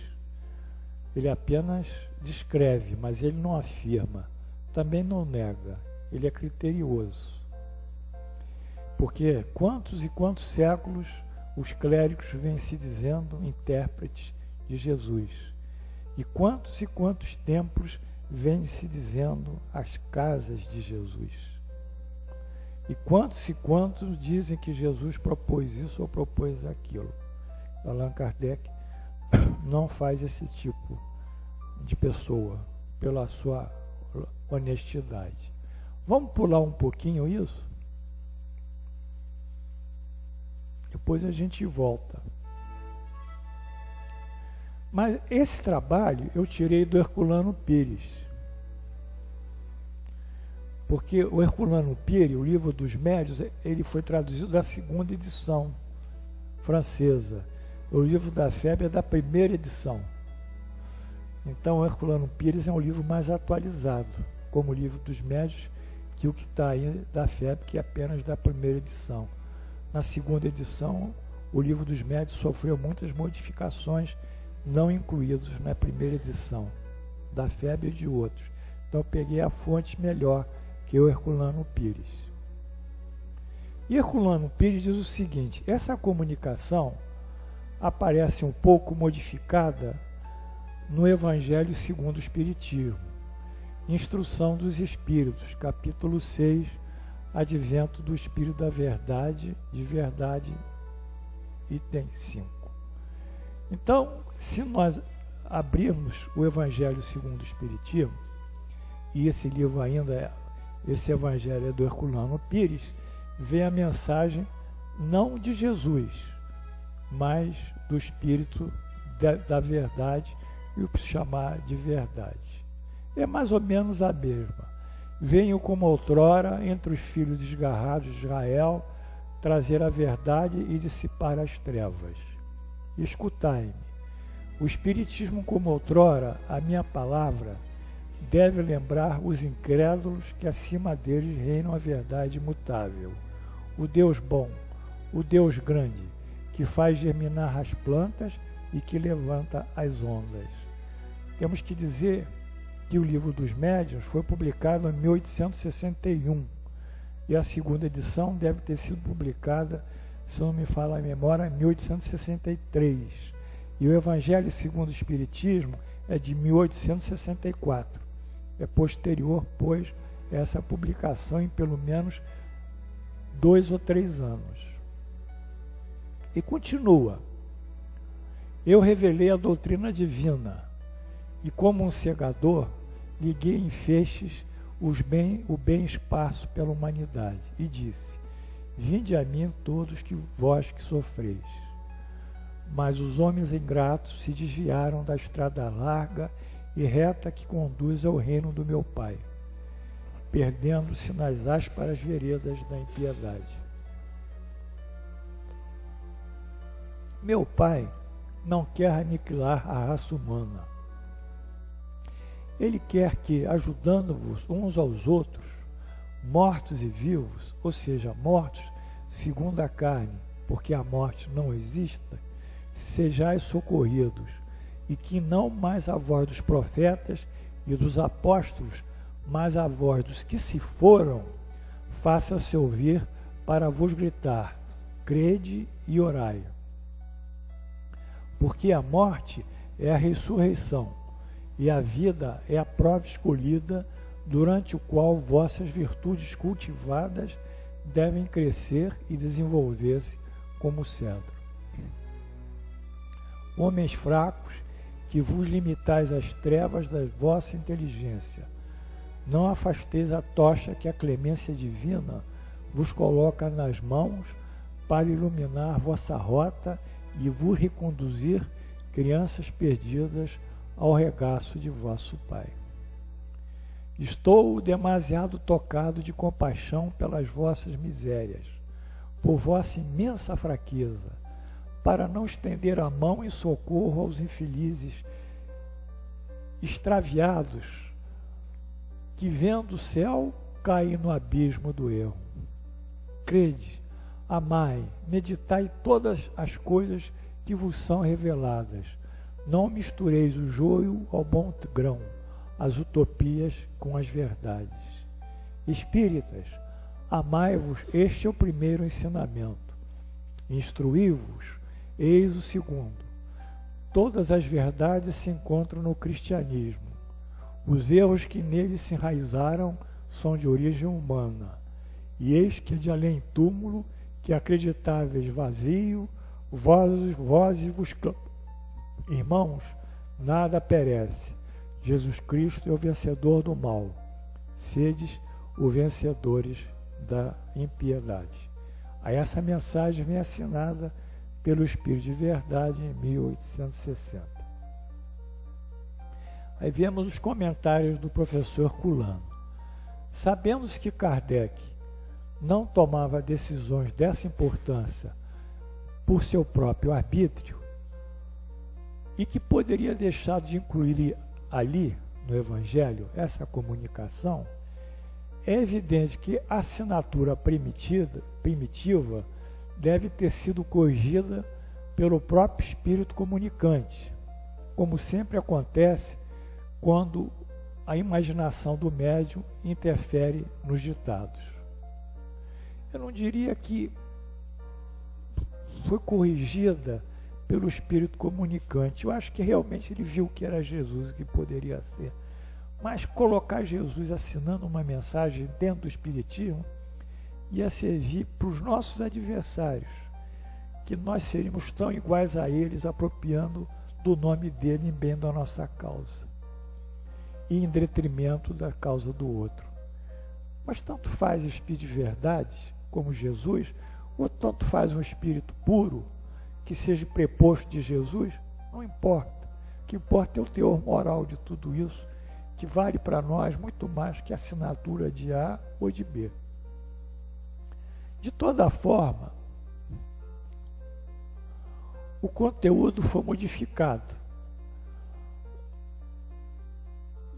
Speaker 1: Ele apenas descreve, mas ele não afirma, também não nega. Ele é criterioso. Porque quantos e quantos séculos os clérigos vêm se dizendo intérpretes de Jesus? E quantos templos vêm se dizendo as casas de Jesus? E quantos dizem que Jesus propôs isso ou propôs aquilo? Allan Kardec não faz esse tipo de pessoa, pela sua honestidade. Vamos pular um pouquinho isso? Depois a gente volta. Mas esse trabalho eu tirei do Herculano Pires. Porque o Herculano Pires, o livro dos médiuns, ele foi traduzido da segunda edição francesa. O livro da FEB é da primeira edição. Então o Herculano Pires é um livro mais atualizado, como o livro dos médiuns, que o que está aí da FEB, que é apenas da primeira edição. Na segunda edição, o livro dos médiuns sofreu muitas modificações não incluídas na primeira edição, da FEB e de outros. Então eu peguei a fonte melhor, que é o Herculano Pires. E Herculano Pires diz o seguinte: essa comunicação aparece um pouco modificada no Evangelho segundo o Espiritismo, Instrução dos Espíritos, capítulo 6, Advento do Espírito da Verdade, de Verdade, item 5. Então, se nós abrirmos o Evangelho segundo o Espiritismo, e esse livro ainda esse Evangelho é do Herculano Pires, vem a mensagem não de Jesus, mas do Espírito da Verdade, e o que se chamar de verdade. É mais ou menos a mesma. Venho como outrora entre os filhos desgarrados de Israel, trazer a verdade e dissipar as trevas. Escutai-me. O Espiritismo como outrora, a minha palavra, deve lembrar os incrédulos que acima deles reinam a verdade imutável. O Deus bom, o Deus grande, que faz germinar as plantas e que levanta as ondas. Temos que dizer que o Livro dos Médiuns foi publicado em 1861 e a segunda edição deve ter sido publicada, se não me falha a memória, em 1863. E o Evangelho segundo o Espiritismo é de 1864. É posterior, pois, essa publicação em pelo menos 2 ou 3 anos. E continua: eu revelei a doutrina divina, e como um cegador, liguei em feixes o bem esparso pela humanidade, e disse: vinde a mim todos vós que sofreis. Mas os homens ingratos se desviaram da estrada larga e reta que conduz ao reino do meu Pai, perdendo-se nas ásperas veredas da impiedade. Meu Pai não quer aniquilar a raça humana. Ele quer que, ajudando-vos uns aos outros, mortos e vivos, ou seja, mortos segundo a carne, porque a morte não exista, sejais socorridos, e que não mais a voz dos profetas e dos apóstolos, mas a voz dos que se foram, faça-se ouvir para vos gritar: crede e orai. Porque a morte é a ressurreição, e a vida é a prova escolhida, durante o qual vossas virtudes cultivadas devem crescer e desenvolver-se como cedro. Homens fracos, que vos limitais às trevas da vossa inteligência, não afasteis a tocha que a clemência divina vos coloca nas mãos para iluminar vossa rota e vos reconduzir, crianças perdidas, ao regaço de vosso Pai. Estou demasiado tocado de compaixão pelas vossas misérias, por vossa imensa fraqueza, para não estender a mão em socorro aos infelizes extraviados, que vendo o céu caem no abismo do erro. Crede, amai, meditai todas as coisas que vos são reveladas. Não mistureis o joio ao bom grão, as utopias com as verdades. Espíritas, amai-vos, este é o primeiro ensinamento. Instruí-vos, eis o segundo. Todas as verdades se encontram no cristianismo. Os erros que nele se enraizaram são de origem humana. E eis que de além túmulo, que acreditáveis vazio, vozes vos clamam. Irmãos, nada perece. Jesus Cristo é o vencedor do mal. Sedes os vencedores da impiedade. Aí essa mensagem vem assinada pelo Espírito de Verdade em 1860. Aí vemos os comentários do professor Culano. Sabemos que Kardec não tomava decisões dessa importância por seu próprio arbítrio e que poderia deixar de incluir ali, no Evangelho, essa comunicação. É evidente que a assinatura primitiva deve ter sido corrigida pelo próprio espírito comunicante, como sempre acontece quando a imaginação do médium interfere nos ditados. Eu não diria que foi corrigida pelo espírito comunicante. Eu acho que realmente ele viu que era Jesus, que poderia ser. Mas colocar Jesus assinando uma mensagem dentro do espiritismo ia servir para os nossos adversários, que nós seríamos tão iguais a eles, apropriando do nome dele em bem da nossa causa e em detrimento da causa do outro. Mas tanto faz espírito de verdade, como Jesus, ou tanto faz um espírito puro, que seja preposto de Jesus, não importa. O que importa é o teor moral de tudo isso, que vale para nós muito mais que a assinatura de A ou de B. De toda forma, o conteúdo foi modificado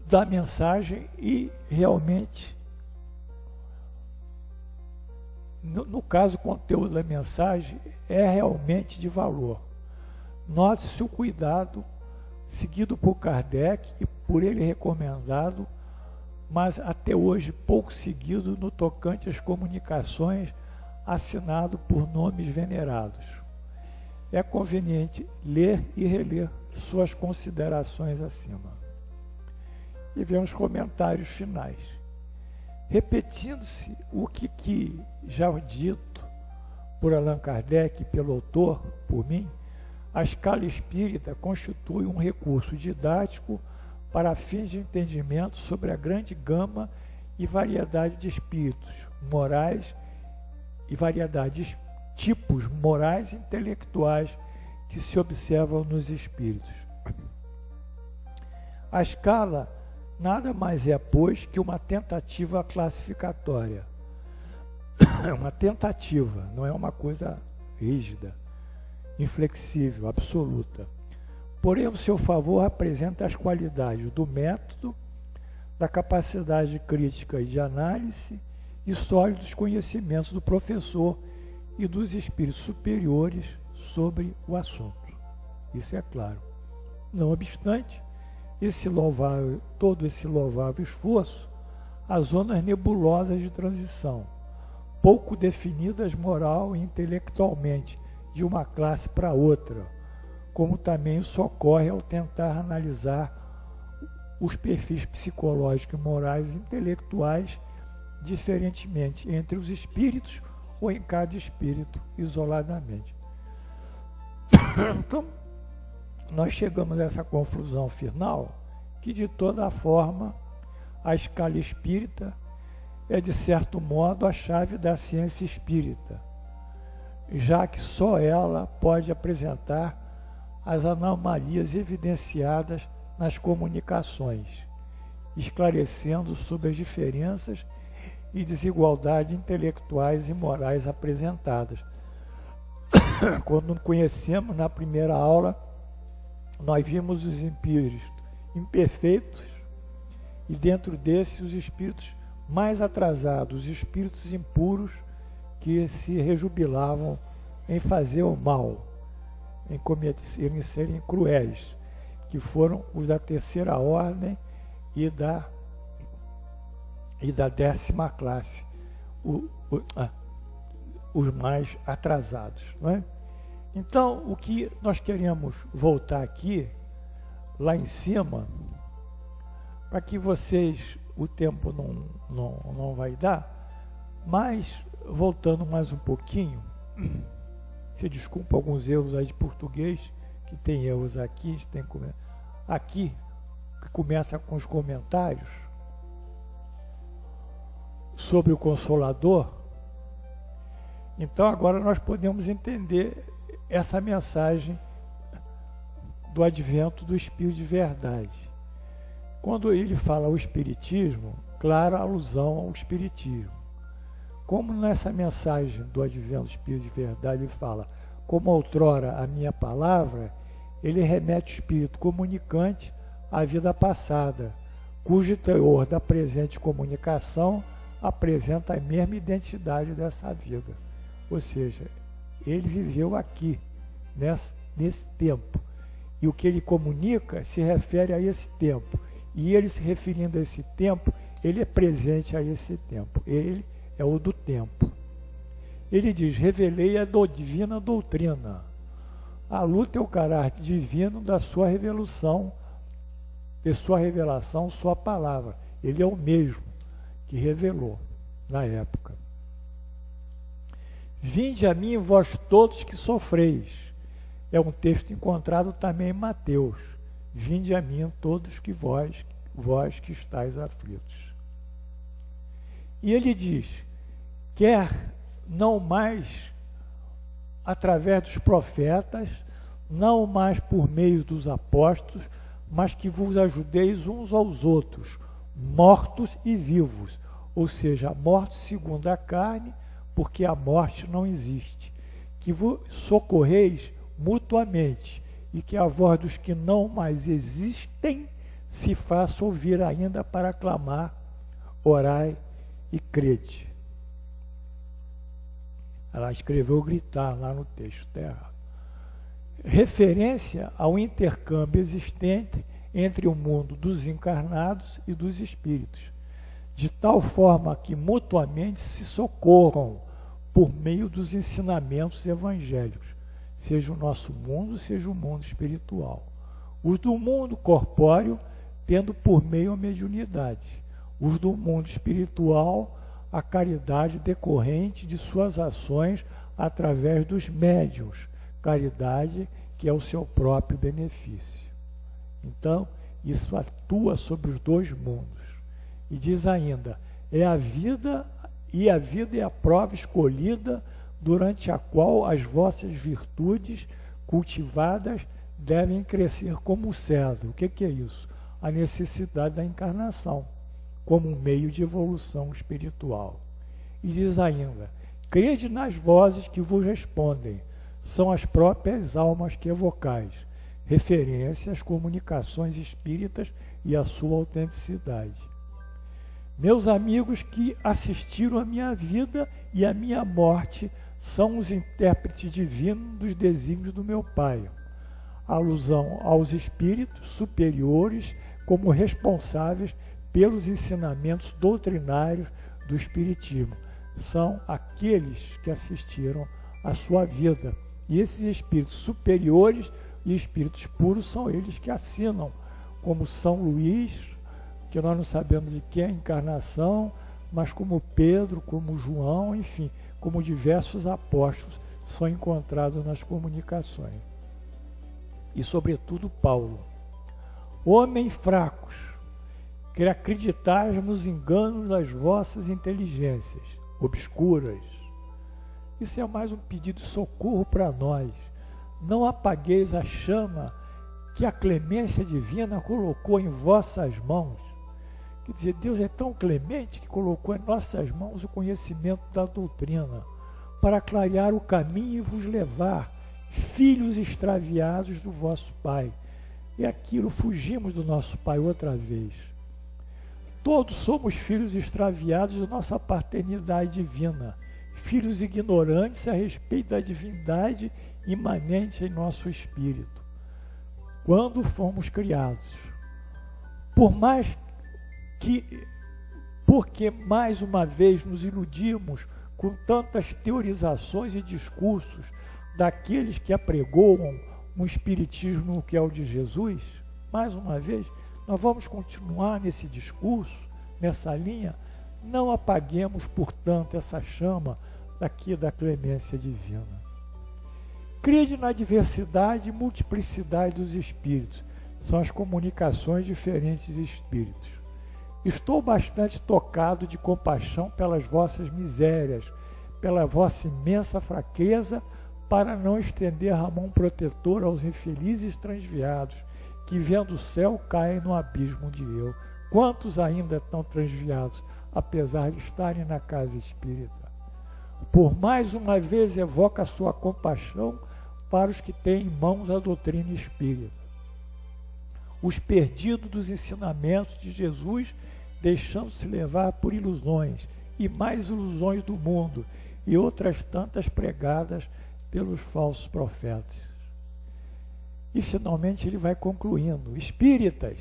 Speaker 1: da mensagem e realmente, no caso, o conteúdo da mensagem é realmente de valor. Note-se o cuidado seguido por Kardec e por ele recomendado, mas até hoje pouco seguido no tocante às comunicações, assinado por nomes venerados. é conveniente ler e reler suas considerações acima. E vemos comentários finais. Repetindo-se o que já dito por Allan Kardec e pelo autor, por mim, a escala espírita constitui um recurso didático para fins de entendimento sobre a grande gama e variedade de espíritos morais e variedade de tipos morais e intelectuais que se observam nos espíritos. A escala nada mais é, pois, que uma tentativa classificatória. Uma tentativa, não é uma coisa rígida, inflexível, absoluta. Porém, o seu favor apresenta as qualidades do método, da capacidade crítica e de análise e sólidos conhecimentos do professor e dos espíritos superiores sobre o assunto. Isso é claro. Não obstante, todo esse louvável esforço, as zonas nebulosas de transição, pouco definidas moral e intelectualmente de uma classe para outra, como também isso ocorre ao tentar analisar os perfis psicológicos, morais e intelectuais diferentemente entre os espíritos ou em cada espírito isoladamente. Então, nós chegamos a essa conclusão final que, de toda forma, a escala espírita é, de certo modo, a chave da ciência espírita, já que só ela pode apresentar as anomalias evidenciadas nas comunicações, esclarecendo sobre as diferenças e desigualdades intelectuais e morais apresentadas. Quando conhecemos na primeira aula, nós vimos os espíritos imperfeitos e dentro desses os espíritos mais atrasados, os espíritos impuros que se rejubilavam em fazer o mal, em serem cruéis, que foram os da terceira ordem e da 10ª classe, os mais atrasados, não é? Então, o que nós queremos voltar aqui, lá em cima, para que vocês, o tempo não vai dar, mas voltando mais um pouquinho, se desculpa alguns erros aí de português, que tem erros aqui, aqui, que começa com os comentários sobre o Consolador. Então agora nós podemos entender essa mensagem do advento do Espírito de Verdade. Quando ele fala o Espiritismo, clara alusão ao Espiritismo. Como nessa mensagem do advento do Espírito de Verdade ele fala, como outrora a minha palavra, ele remete o Espírito comunicante à vida passada, cujo teor da presente comunicação apresenta a mesma identidade dessa vida. Ou seja, ele viveu aqui, nesse tempo. E o que ele comunica se refere a esse tempo. E ele se referindo a esse tempo, ele é presente a esse tempo. Ele é o do tempo. Ele diz, revelei a divina doutrina. A luta é o caráter divino da sua revelação, sua palavra. Ele é o mesmo que revelou na época. Vinde a mim, vós todos que sofreis. É um texto encontrado também em Mateus. Vinde a mim, todos que vós que estáis aflitos. E ele diz, quer não mais através dos profetas, não mais por meio dos apóstolos, mas que vos ajudeis uns aos outros, mortos e vivos, ou seja, mortos segundo a carne, porque a morte não existe, que vos socorreis mutuamente, e que a voz dos que não mais existem se faça ouvir ainda para clamar, orai e crede. Ela escreveu gritar lá no texto, está errado. Referência ao intercâmbio existente entre o mundo dos encarnados e dos espíritos, de tal forma que mutuamente se socorram por meio dos ensinamentos evangélicos, seja o nosso mundo, seja o mundo espiritual. Os do mundo corpóreo, tendo por meio a mediunidade. Os do mundo espiritual, a caridade decorrente de suas ações através dos médiuns, caridade que é o seu próprio benefício. Então, isso atua sobre os dois mundos. E diz ainda, a vida é a prova escolhida durante a qual as vossas virtudes cultivadas devem crescer como o cedro. O que é isso? A necessidade da encarnação, como um meio de evolução espiritual. E diz ainda, crede nas vozes que vos respondem, são as próprias almas que evocais, referência às comunicações espíritas e à sua autenticidade. Meus amigos que assistiram à minha vida e à minha morte são os intérpretes divinos dos desígnios do meu Pai. Alusão aos espíritos superiores como responsáveis pelos ensinamentos doutrinários do Espiritismo. São aqueles que assistiram à sua vida. E esses espíritos superiores e espíritos puros são eles que assinam, como São Luís, que nós não sabemos de que é a encarnação, mas como Pedro, como João, enfim, como diversos apóstolos são encontrados nas comunicações. E, sobretudo, Paulo. Homens fracos, que acreditais nos enganos das vossas inteligências obscuras. Isso é mais um pedido de socorro para nós. Não apagueis a chama que a clemência divina colocou em vossas mãos. Quer dizer, Deus é tão clemente que colocou em nossas mãos o conhecimento da doutrina para clarear o caminho e vos levar, filhos extraviados do vosso Pai. E aquilo, fugimos do nosso Pai outra vez. Todos somos filhos extraviados da nossa paternidade divina, filhos ignorantes a respeito da divindade imanente em nosso espírito, quando fomos criados. Porque mais uma vez nos iludimos com tantas teorizações e discursos daqueles que apregoam um espiritismo que é o de Jesus, mais uma vez, nós vamos continuar nesse discurso, nessa linha. Não apaguemos, portanto, essa chama daqui da clemência divina. Crede na diversidade e multiplicidade dos espíritos. São as comunicações de diferentes espíritos. Estou bastante tocado de compaixão pelas vossas misérias, pela vossa imensa fraqueza, para não estender a mão protetora aos infelizes transviados, que vendo o céu caem no abismo de eu. Quantos ainda estão transviados, apesar de estarem na casa espírita? Por mais uma vez evoca a sua compaixão para os que têm em mãos a doutrina espírita. Os perdidos dos ensinamentos de Jesus, deixando-se levar por ilusões, e mais ilusões do mundo, e outras tantas pregadas pelos falsos profetas. E finalmente ele vai concluindo: espíritas,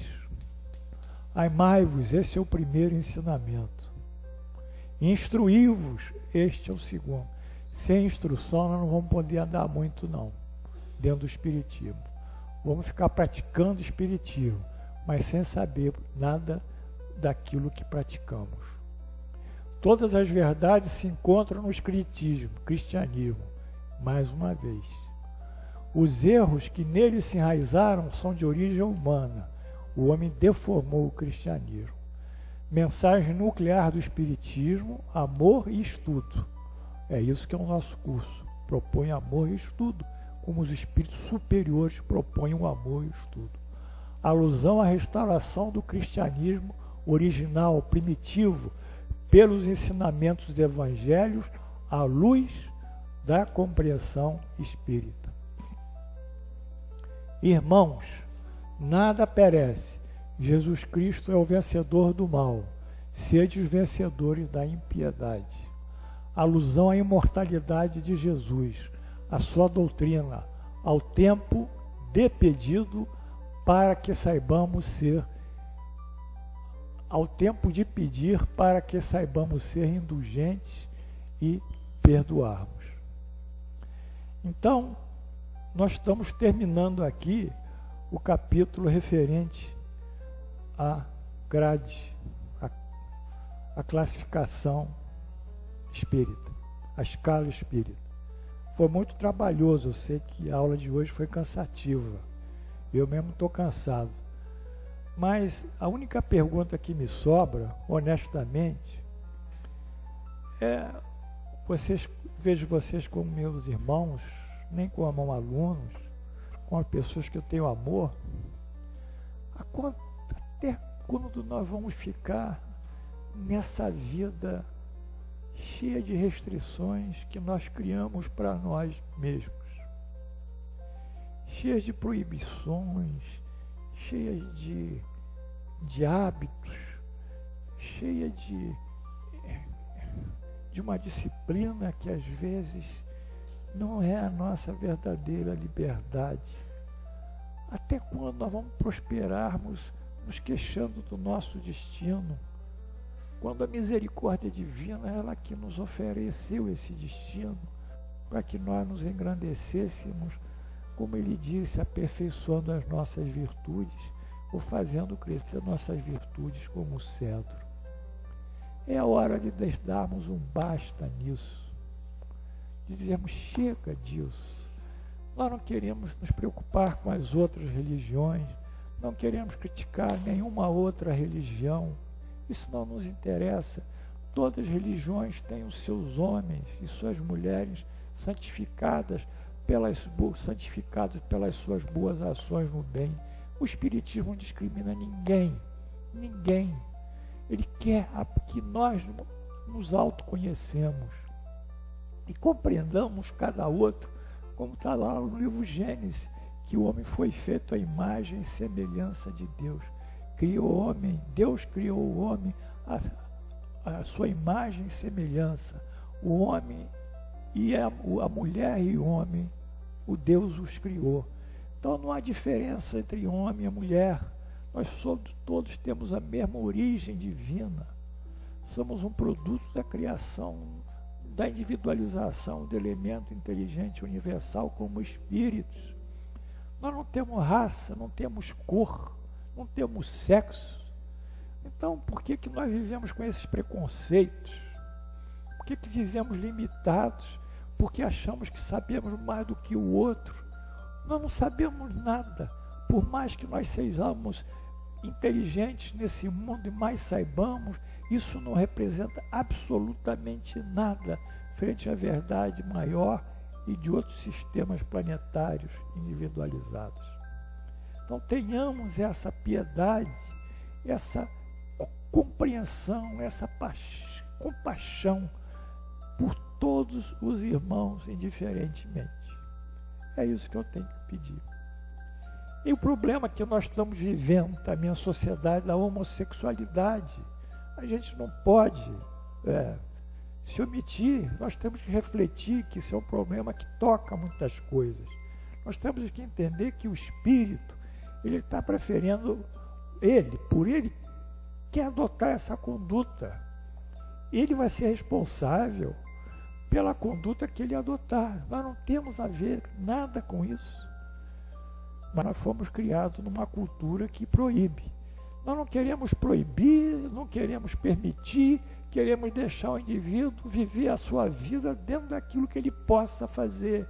Speaker 1: amai-vos, esse é o primeiro ensinamento. Instruí-vos, este é o segundo. Sem instrução nós não vamos poder andar muito não, dentro do espiritismo. Vamos ficar praticando espiritismo, mas sem saber nada daquilo que praticamos. Todas as verdades se encontram no cristianismo, mais uma vez. Os erros que nele se enraizaram são de origem humana. O homem deformou o cristianismo. Mensagem nuclear do espiritismo: amor e estudo. É isso que é o nosso curso. Propõe amor e estudo, como os espíritos superiores propõem o amor e o estudo. Alusão à restauração do cristianismo original, primitivo, pelos ensinamentos dos evangelhos, à luz da compreensão espírita. Irmãos, nada perece. Jesus Cristo é o vencedor do mal. Sede os vencedores da impiedade. Alusão à imortalidade de Jesus, à sua doutrina, ao tempo de pedido para que saibamos ser, ao tempo de pedir para que saibamos ser indulgentes e perdoarmos. Então, nós estamos terminando aqui o capítulo referente à grade, à classificação espírita, a escala espírita. Foi muito trabalhoso, eu sei que a aula de hoje foi cansativa, eu mesmo estou cansado. Mas a única pergunta que me sobra, honestamente, vejo vocês como meus irmãos, nem como alunos, como pessoas que eu tenho amor. Até quando nós vamos ficar nessa vida cheia de restrições que nós criamos para nós mesmos? Cheias de proibições, cheias de hábitos, cheia de uma disciplina que às vezes não é a nossa verdadeira liberdade. Até quando nós vamos prosperarmos nos queixando do nosso destino, quando a misericórdia divina é ela que nos ofereceu esse destino para que nós nos engrandecêssemos, como ele disse, aperfeiçoando as nossas virtudes ou fazendo crescer nossas virtudes como o cedro. É a hora de darmos um basta nisso, de dizermos chega disso. Nós não queremos nos preocupar com as outras religiões, não queremos criticar nenhuma outra religião, isso não nos interessa. Todas as religiões têm os seus homens e suas mulheres santificados pelas suas boas ações no bem. O Espiritismo não discrimina ninguém. Ele quer que nós nos autoconhecemos e compreendamos cada outro, como está lá no livro Gênesis, que o homem foi feito à imagem e semelhança de Deus. Deus criou o homem à sua imagem e semelhança. O homem e a mulher e o homem, o Deus os criou. Então não há diferença entre homem e mulher. Nós todos temos a mesma origem divina. Somos um produto da criação, da individualização do elemento inteligente universal como espíritos. Nós não temos raça, não temos cor, não temos sexo. Então, por que nós vivemos com esses preconceitos? Por que vivemos limitados? Porque achamos que sabemos mais do que o outro. Nós não sabemos nada. Por mais que nós sejamos inteligentes nesse mundo e mais saibamos, isso não representa absolutamente nada frente à verdade maior e de outros sistemas planetários individualizados. Então tenhamos essa piedade, essa compreensão, essa compaixão por todos os irmãos indiferentemente. É isso que eu tenho que pedir. E o problema que nós estamos vivendo também, a sociedade da homossexualidade, a gente não pode se omitir. Nós temos que refletir que isso é um problema que toca muitas coisas. Nós temos que entender que o espírito, ele está preferindo, por ele quer adotar essa conduta. Ele vai ser responsável pela conduta que ele adotar. Nós não temos a ver nada com isso. Mas nós fomos criados numa cultura que proíbe. Nós não queremos proibir, não queremos permitir, queremos deixar o indivíduo viver a sua vida dentro daquilo que ele possa fazer.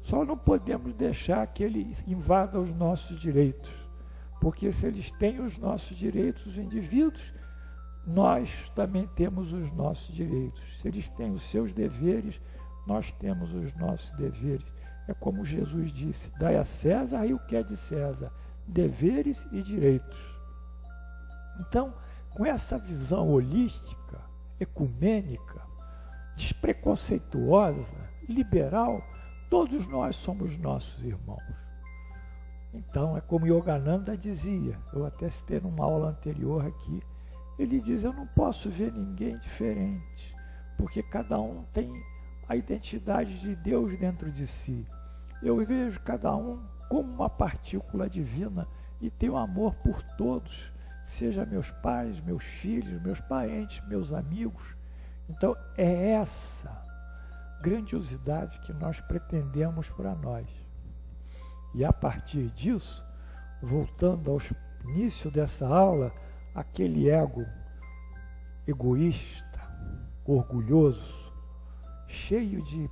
Speaker 1: Só não podemos deixar que ele invada os nossos direitos, porque se eles têm os nossos direitos, os indivíduos, nós também temos os nossos direitos. Se eles têm os seus deveres, nós temos os nossos deveres. É como Jesus disse, dai a César e o que é de César, deveres e direitos. Então, com essa visão holística, ecumênica, despreconceituosa, liberal, todos nós somos nossos irmãos. Então, é como Yogananda dizia, eu até citei numa aula anterior aqui, ele diz, eu não posso ver ninguém diferente, porque cada um tem a identidade de Deus dentro de si. Eu vejo cada um como uma partícula divina e tenho amor por todos, seja meus pais, meus filhos, meus parentes, meus amigos. Então é essa grandiosidade que nós pretendemos para nós. E a partir disso, voltando ao início dessa aula, aquele ego egoísta, orgulhoso, cheio de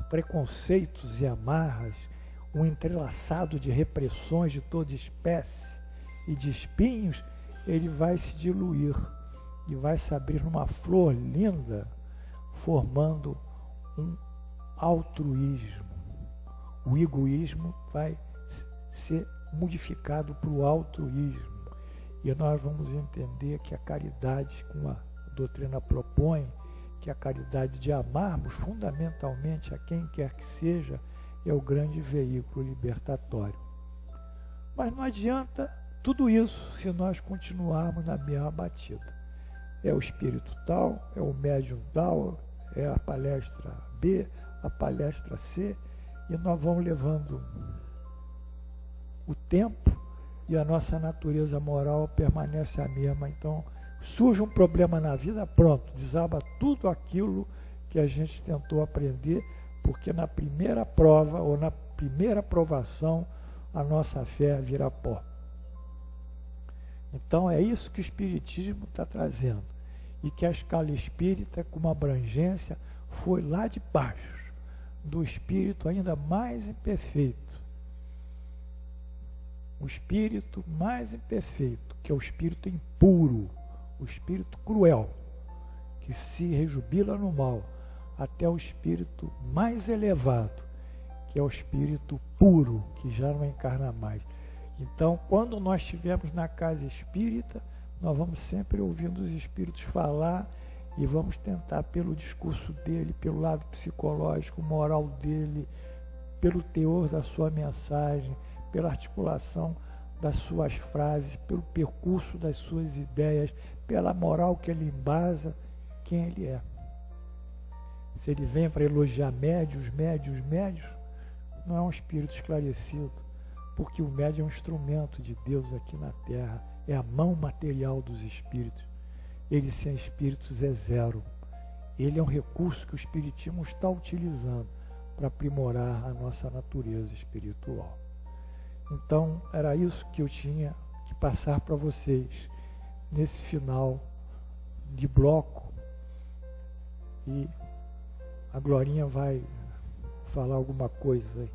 Speaker 1: preconceitos e amarras, um entrelaçado de repressões de toda espécie e de espinhos, ele vai se diluir e vai se abrir numa flor linda, formando um altruísmo. O egoísmo vai ser modificado para o altruísmo. E nós vamos entender que a caridade, como a doutrina propõe, que a caridade de amarmos fundamentalmente a quem quer que seja, é o grande veículo libertatório. Mas não adianta tudo isso se nós continuarmos na mesma batida. É o espírito tal, é o médium tal, é a palestra B, a palestra C, e nós vamos levando o tempo e a nossa natureza moral permanece a mesma. Então, surge um problema na vida, pronto, desaba tudo aquilo que a gente tentou aprender, porque na primeira prova ou na primeira provação a nossa fé vira pó. Então é isso que o Espiritismo está trazendo, e que a escala espírita, com uma abrangência, foi lá de baixo, do espírito ainda mais imperfeito. O espírito mais imperfeito, que é o espírito impuro, o espírito cruel, que se rejubila no mal, até o espírito mais elevado, que é o espírito puro, que já não encarna mais. Então, quando nós estivermos na casa espírita, nós vamos sempre ouvindo os espíritos falar e vamos tentar, pelo discurso dele, pelo lado psicológico, moral dele, pelo teor da sua mensagem, pela articulação das suas frases, pelo percurso das suas ideias, pela moral que ele embasa, quem ele é. Se ele vem para elogiar médios, não é um espírito esclarecido, porque o médium é um instrumento de Deus aqui na Terra, é a mão material dos espíritos. Ele sem espíritos é zero. Ele é um recurso que o Espiritismo está utilizando para aprimorar a nossa natureza espiritual. Então, era isso que eu tinha que passar para vocês nesse final de bloco. E a Glorinha vai falar alguma coisa aí.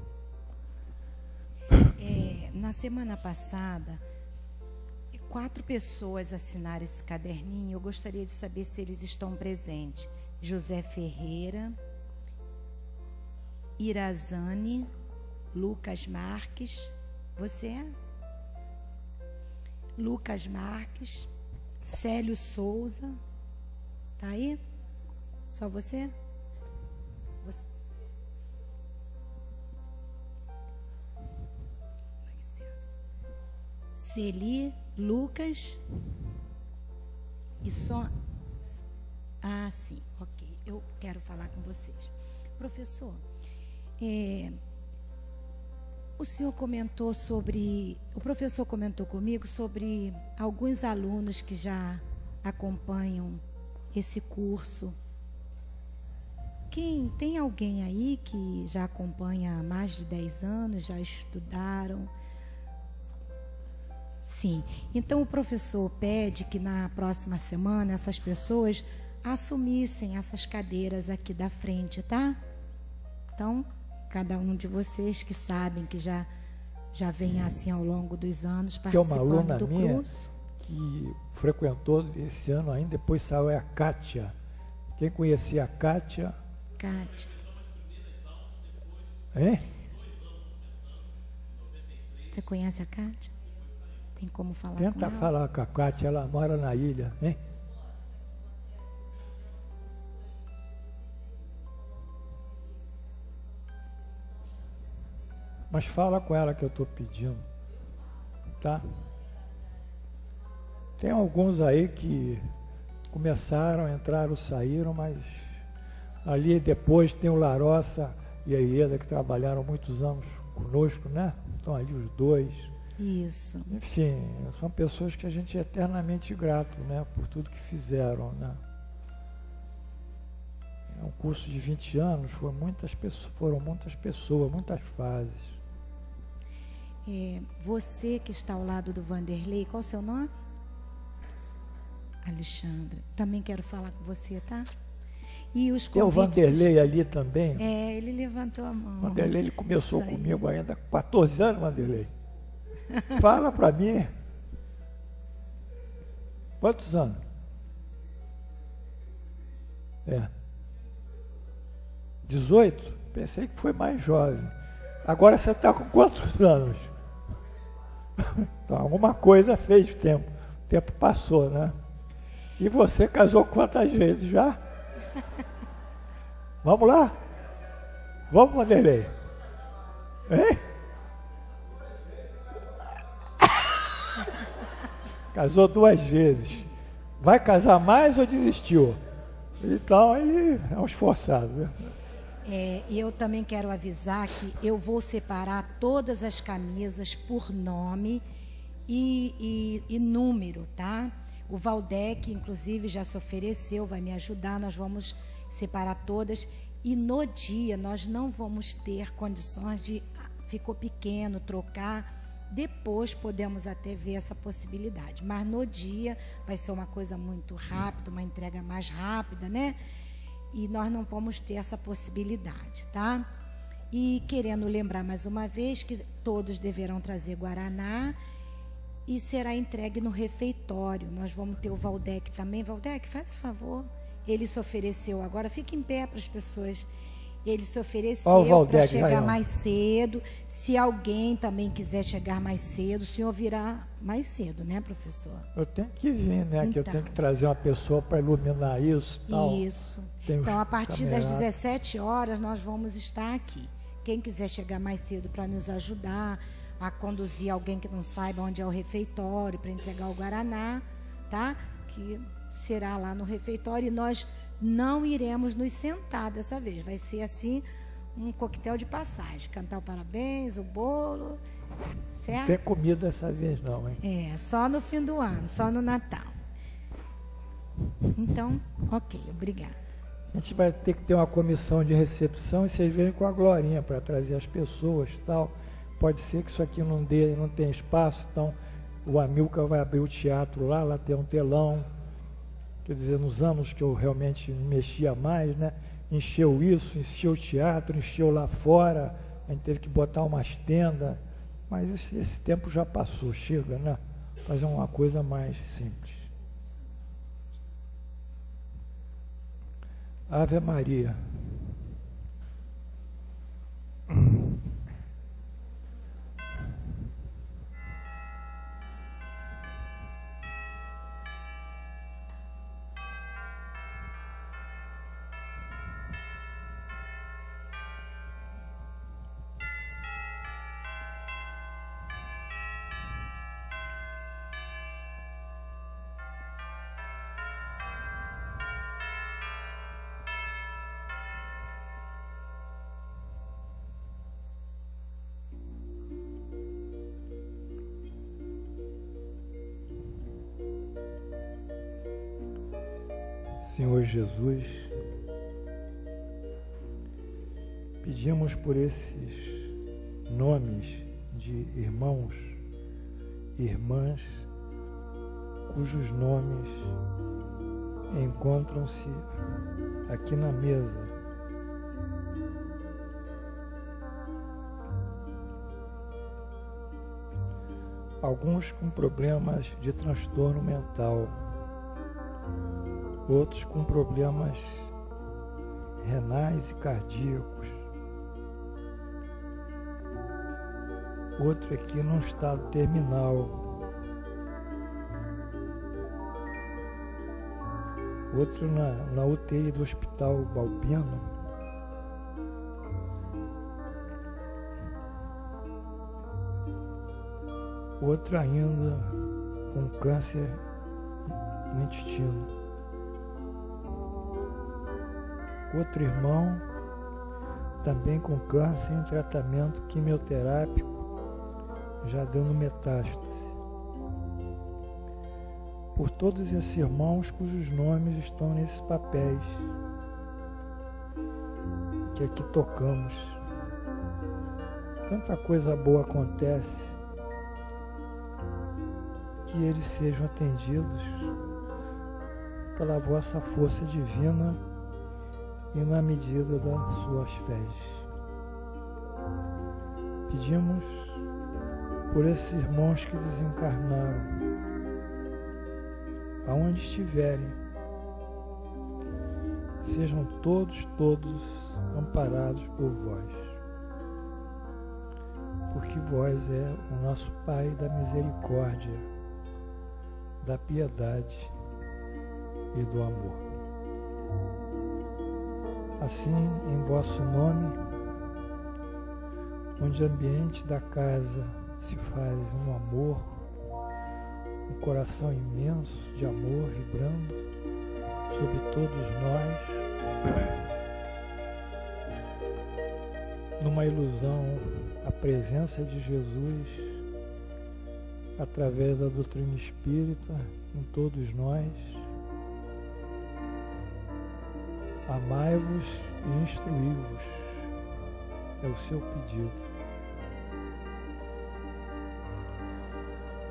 Speaker 2: Na semana passada, 4 pessoas assinaram esse caderninho. Eu gostaria de saber se eles estão presentes. José Ferreira, Irazane, Lucas Marques, você é? Lucas Marques, Célio Souza, tá aí? Só você? Você. Dá licença. Celi, Lucas e só... Ah, sim, ok. Eu quero falar com vocês. Professor, o senhor comentou sobre... O professor comentou comigo sobre alguns alunos que já acompanham esse curso. Tem alguém aí que já acompanha há mais de 10 anos, já estudaram? Sim. Então, o professor pede que na próxima semana essas pessoas assumissem essas cadeiras aqui da frente, tá? Então, cada um de vocês que sabem que já vem assim ao longo dos anos participando
Speaker 1: que é uma aluna
Speaker 2: do
Speaker 1: minha
Speaker 2: curso.
Speaker 1: Que frequentou esse ano ainda, depois saiu, é a Kátia. Quem conhecia a Kátia?
Speaker 2: Kátia.
Speaker 1: Hein?
Speaker 2: Você conhece a Kátia? Tem como falar com
Speaker 1: Tenta
Speaker 2: ela?
Speaker 1: falar com a Kátia, ela mora na ilha, hein? Mas fala com ela que eu estou pedindo, tá? Tem alguns aí que começaram, entraram, saíram, mas ali depois tem o Larossa e a Ieda que trabalharam muitos anos conosco, né? Estão ali os dois.
Speaker 2: Isso.
Speaker 1: Enfim, são pessoas que a gente é eternamente grato, né? Por tudo que fizeram, né? É um curso de 20 anos, foram muitas pessoas, muitas fases.
Speaker 2: Você que está ao lado do Vanderlei, qual o seu nome? Alexandre. Também quero falar com você, tá? E os convites...
Speaker 1: Tem o Vanderlei ali também.
Speaker 2: Ele levantou a mão.
Speaker 1: O Vanderlei, ele começou comigo ainda com 14 anos, Vanderlei. Fala para mim. Quantos anos? 18? Pensei que foi mais jovem. Agora você está com quantos anos? Então, alguma coisa fez tempo. O tempo passou, né? E você casou quantas vezes já? Vamos lá? Vamos, Vanderlei? Hein? Casou 2 vezes. Vai casar mais ou desistiu? Então, ele é um esforçado, né?
Speaker 2: E eu também quero avisar que eu vou separar todas as camisas por nome e número, tá? O Valdec, inclusive, já se ofereceu, vai me ajudar, nós vamos separar todas. E no dia, nós não vamos ter condições de, ficou pequeno, trocar. Depois podemos até ver essa possibilidade. Mas no dia vai ser uma coisa muito rápida, uma entrega mais rápida, né? E nós não vamos ter essa possibilidade, tá? E querendo lembrar mais uma vez que todos deverão trazer guaraná e será entregue no refeitório. Nós vamos ter o Valdec também. Valdec, faz o favor. Ele se ofereceu agora, fica em pé para as pessoas. Ele se ofereceu para chegar mais cedo. Se alguém também quiser chegar mais cedo, o senhor virá mais cedo, né, professor?
Speaker 1: Eu tenho que vir, né? Então, que eu tenho que trazer uma pessoa para iluminar isso e tal.
Speaker 2: Isso. Então, a partir das 17 horas, nós vamos estar aqui. Quem quiser chegar mais cedo para nos ajudar a conduzir alguém que não saiba onde é o refeitório, para entregar o guaraná, tá? Que será lá no refeitório, e nós não iremos nos sentar dessa vez. Vai ser assim, um coquetel de passagem. Cantar o parabéns, o bolo, certo?
Speaker 1: Não tem comida dessa vez não, hein?
Speaker 2: Só no fim do ano, só no Natal. Então, ok, obrigada.
Speaker 1: A gente vai ter que ter uma comissão de recepção e vocês vêm com a Glorinha para trazer as pessoas e tal. Pode ser que isso aqui não tenha espaço, então o Amilcar vai abrir o teatro lá tem um telão. Quer dizer, nos anos que eu realmente mexia mais, né? Encheu isso, encheu o teatro, encheu lá fora, a gente teve que botar umas tendas, mas esse tempo já passou, chega, né? Fazer uma coisa mais simples. Ave Maria. Senhor Jesus, pedimos por esses nomes de irmãos e irmãs cujos nomes encontram-se aqui na mesa. Alguns com problemas de transtorno mental, outros com problemas renais e cardíacos, outro aqui num estado terminal, outro na UTI do Hospital Balbino, outro ainda com câncer no intestino. Outro irmão, também com câncer em tratamento quimioterápico, já dando metástase. Por todos esses irmãos cujos nomes estão nesses papéis, que aqui tocamos. Tanta coisa boa acontece, que eles sejam atendidos pela vossa força divina e na medida das suas fés. Pedimos por esses irmãos que desencarnaram, aonde estiverem, sejam todos amparados por vós, porque vós é o nosso Pai da misericórdia, da piedade e do amor. Assim, em vosso nome, onde o ambiente da casa se faz um amor, um coração imenso de amor vibrando sobre todos nós, numa ilusão, a presença de Jesus através da doutrina espírita em todos nós. Amai-vos e instruí-vos, é o seu pedido.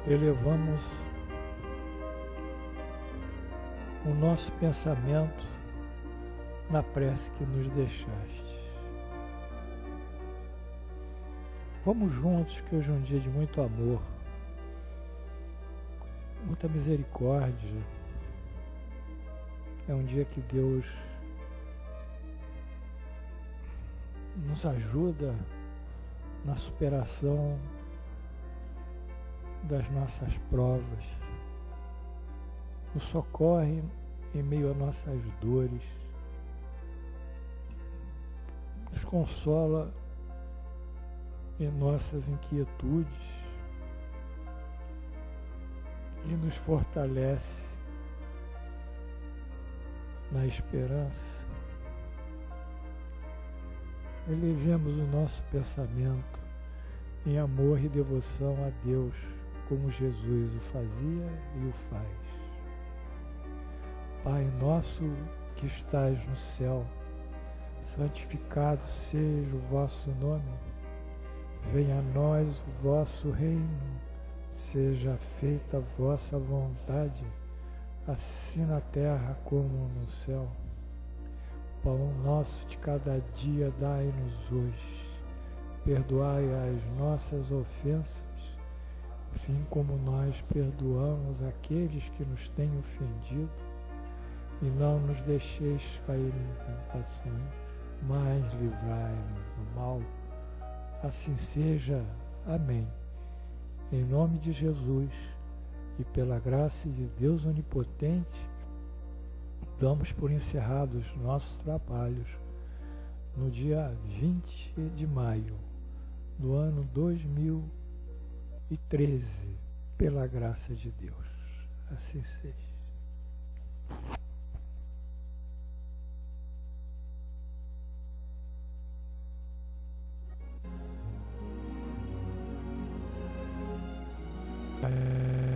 Speaker 1: Elevamos o nosso pensamento na prece que nos deixaste. Vamos juntos, que hoje é um dia de muito amor, muita misericórdia. É um dia que Deus nos ajuda na superação das nossas provas, nos socorre em meio a nossas dores, nos consola em nossas inquietudes e nos fortalece na esperança. Elevemos o nosso pensamento em amor e devoção a Deus, como Jesus o fazia e o faz. Pai nosso que estais no céu, santificado seja o vosso nome. Venha a nós o vosso reino, seja feita a vossa vontade, assim na terra como no céu. Pão nosso de cada dia dai-nos hoje. Perdoai as nossas ofensas, assim como nós perdoamos aqueles que nos têm ofendido. E não nos deixeis cair em tentações, mas livrai-nos do mal. Assim seja. Amém. Em nome de Jesus e pela graça de Deus Onipotente, damos por encerrados nossos trabalhos no dia 20 de maio do ano 2013, pela graça de Deus. Assim seja.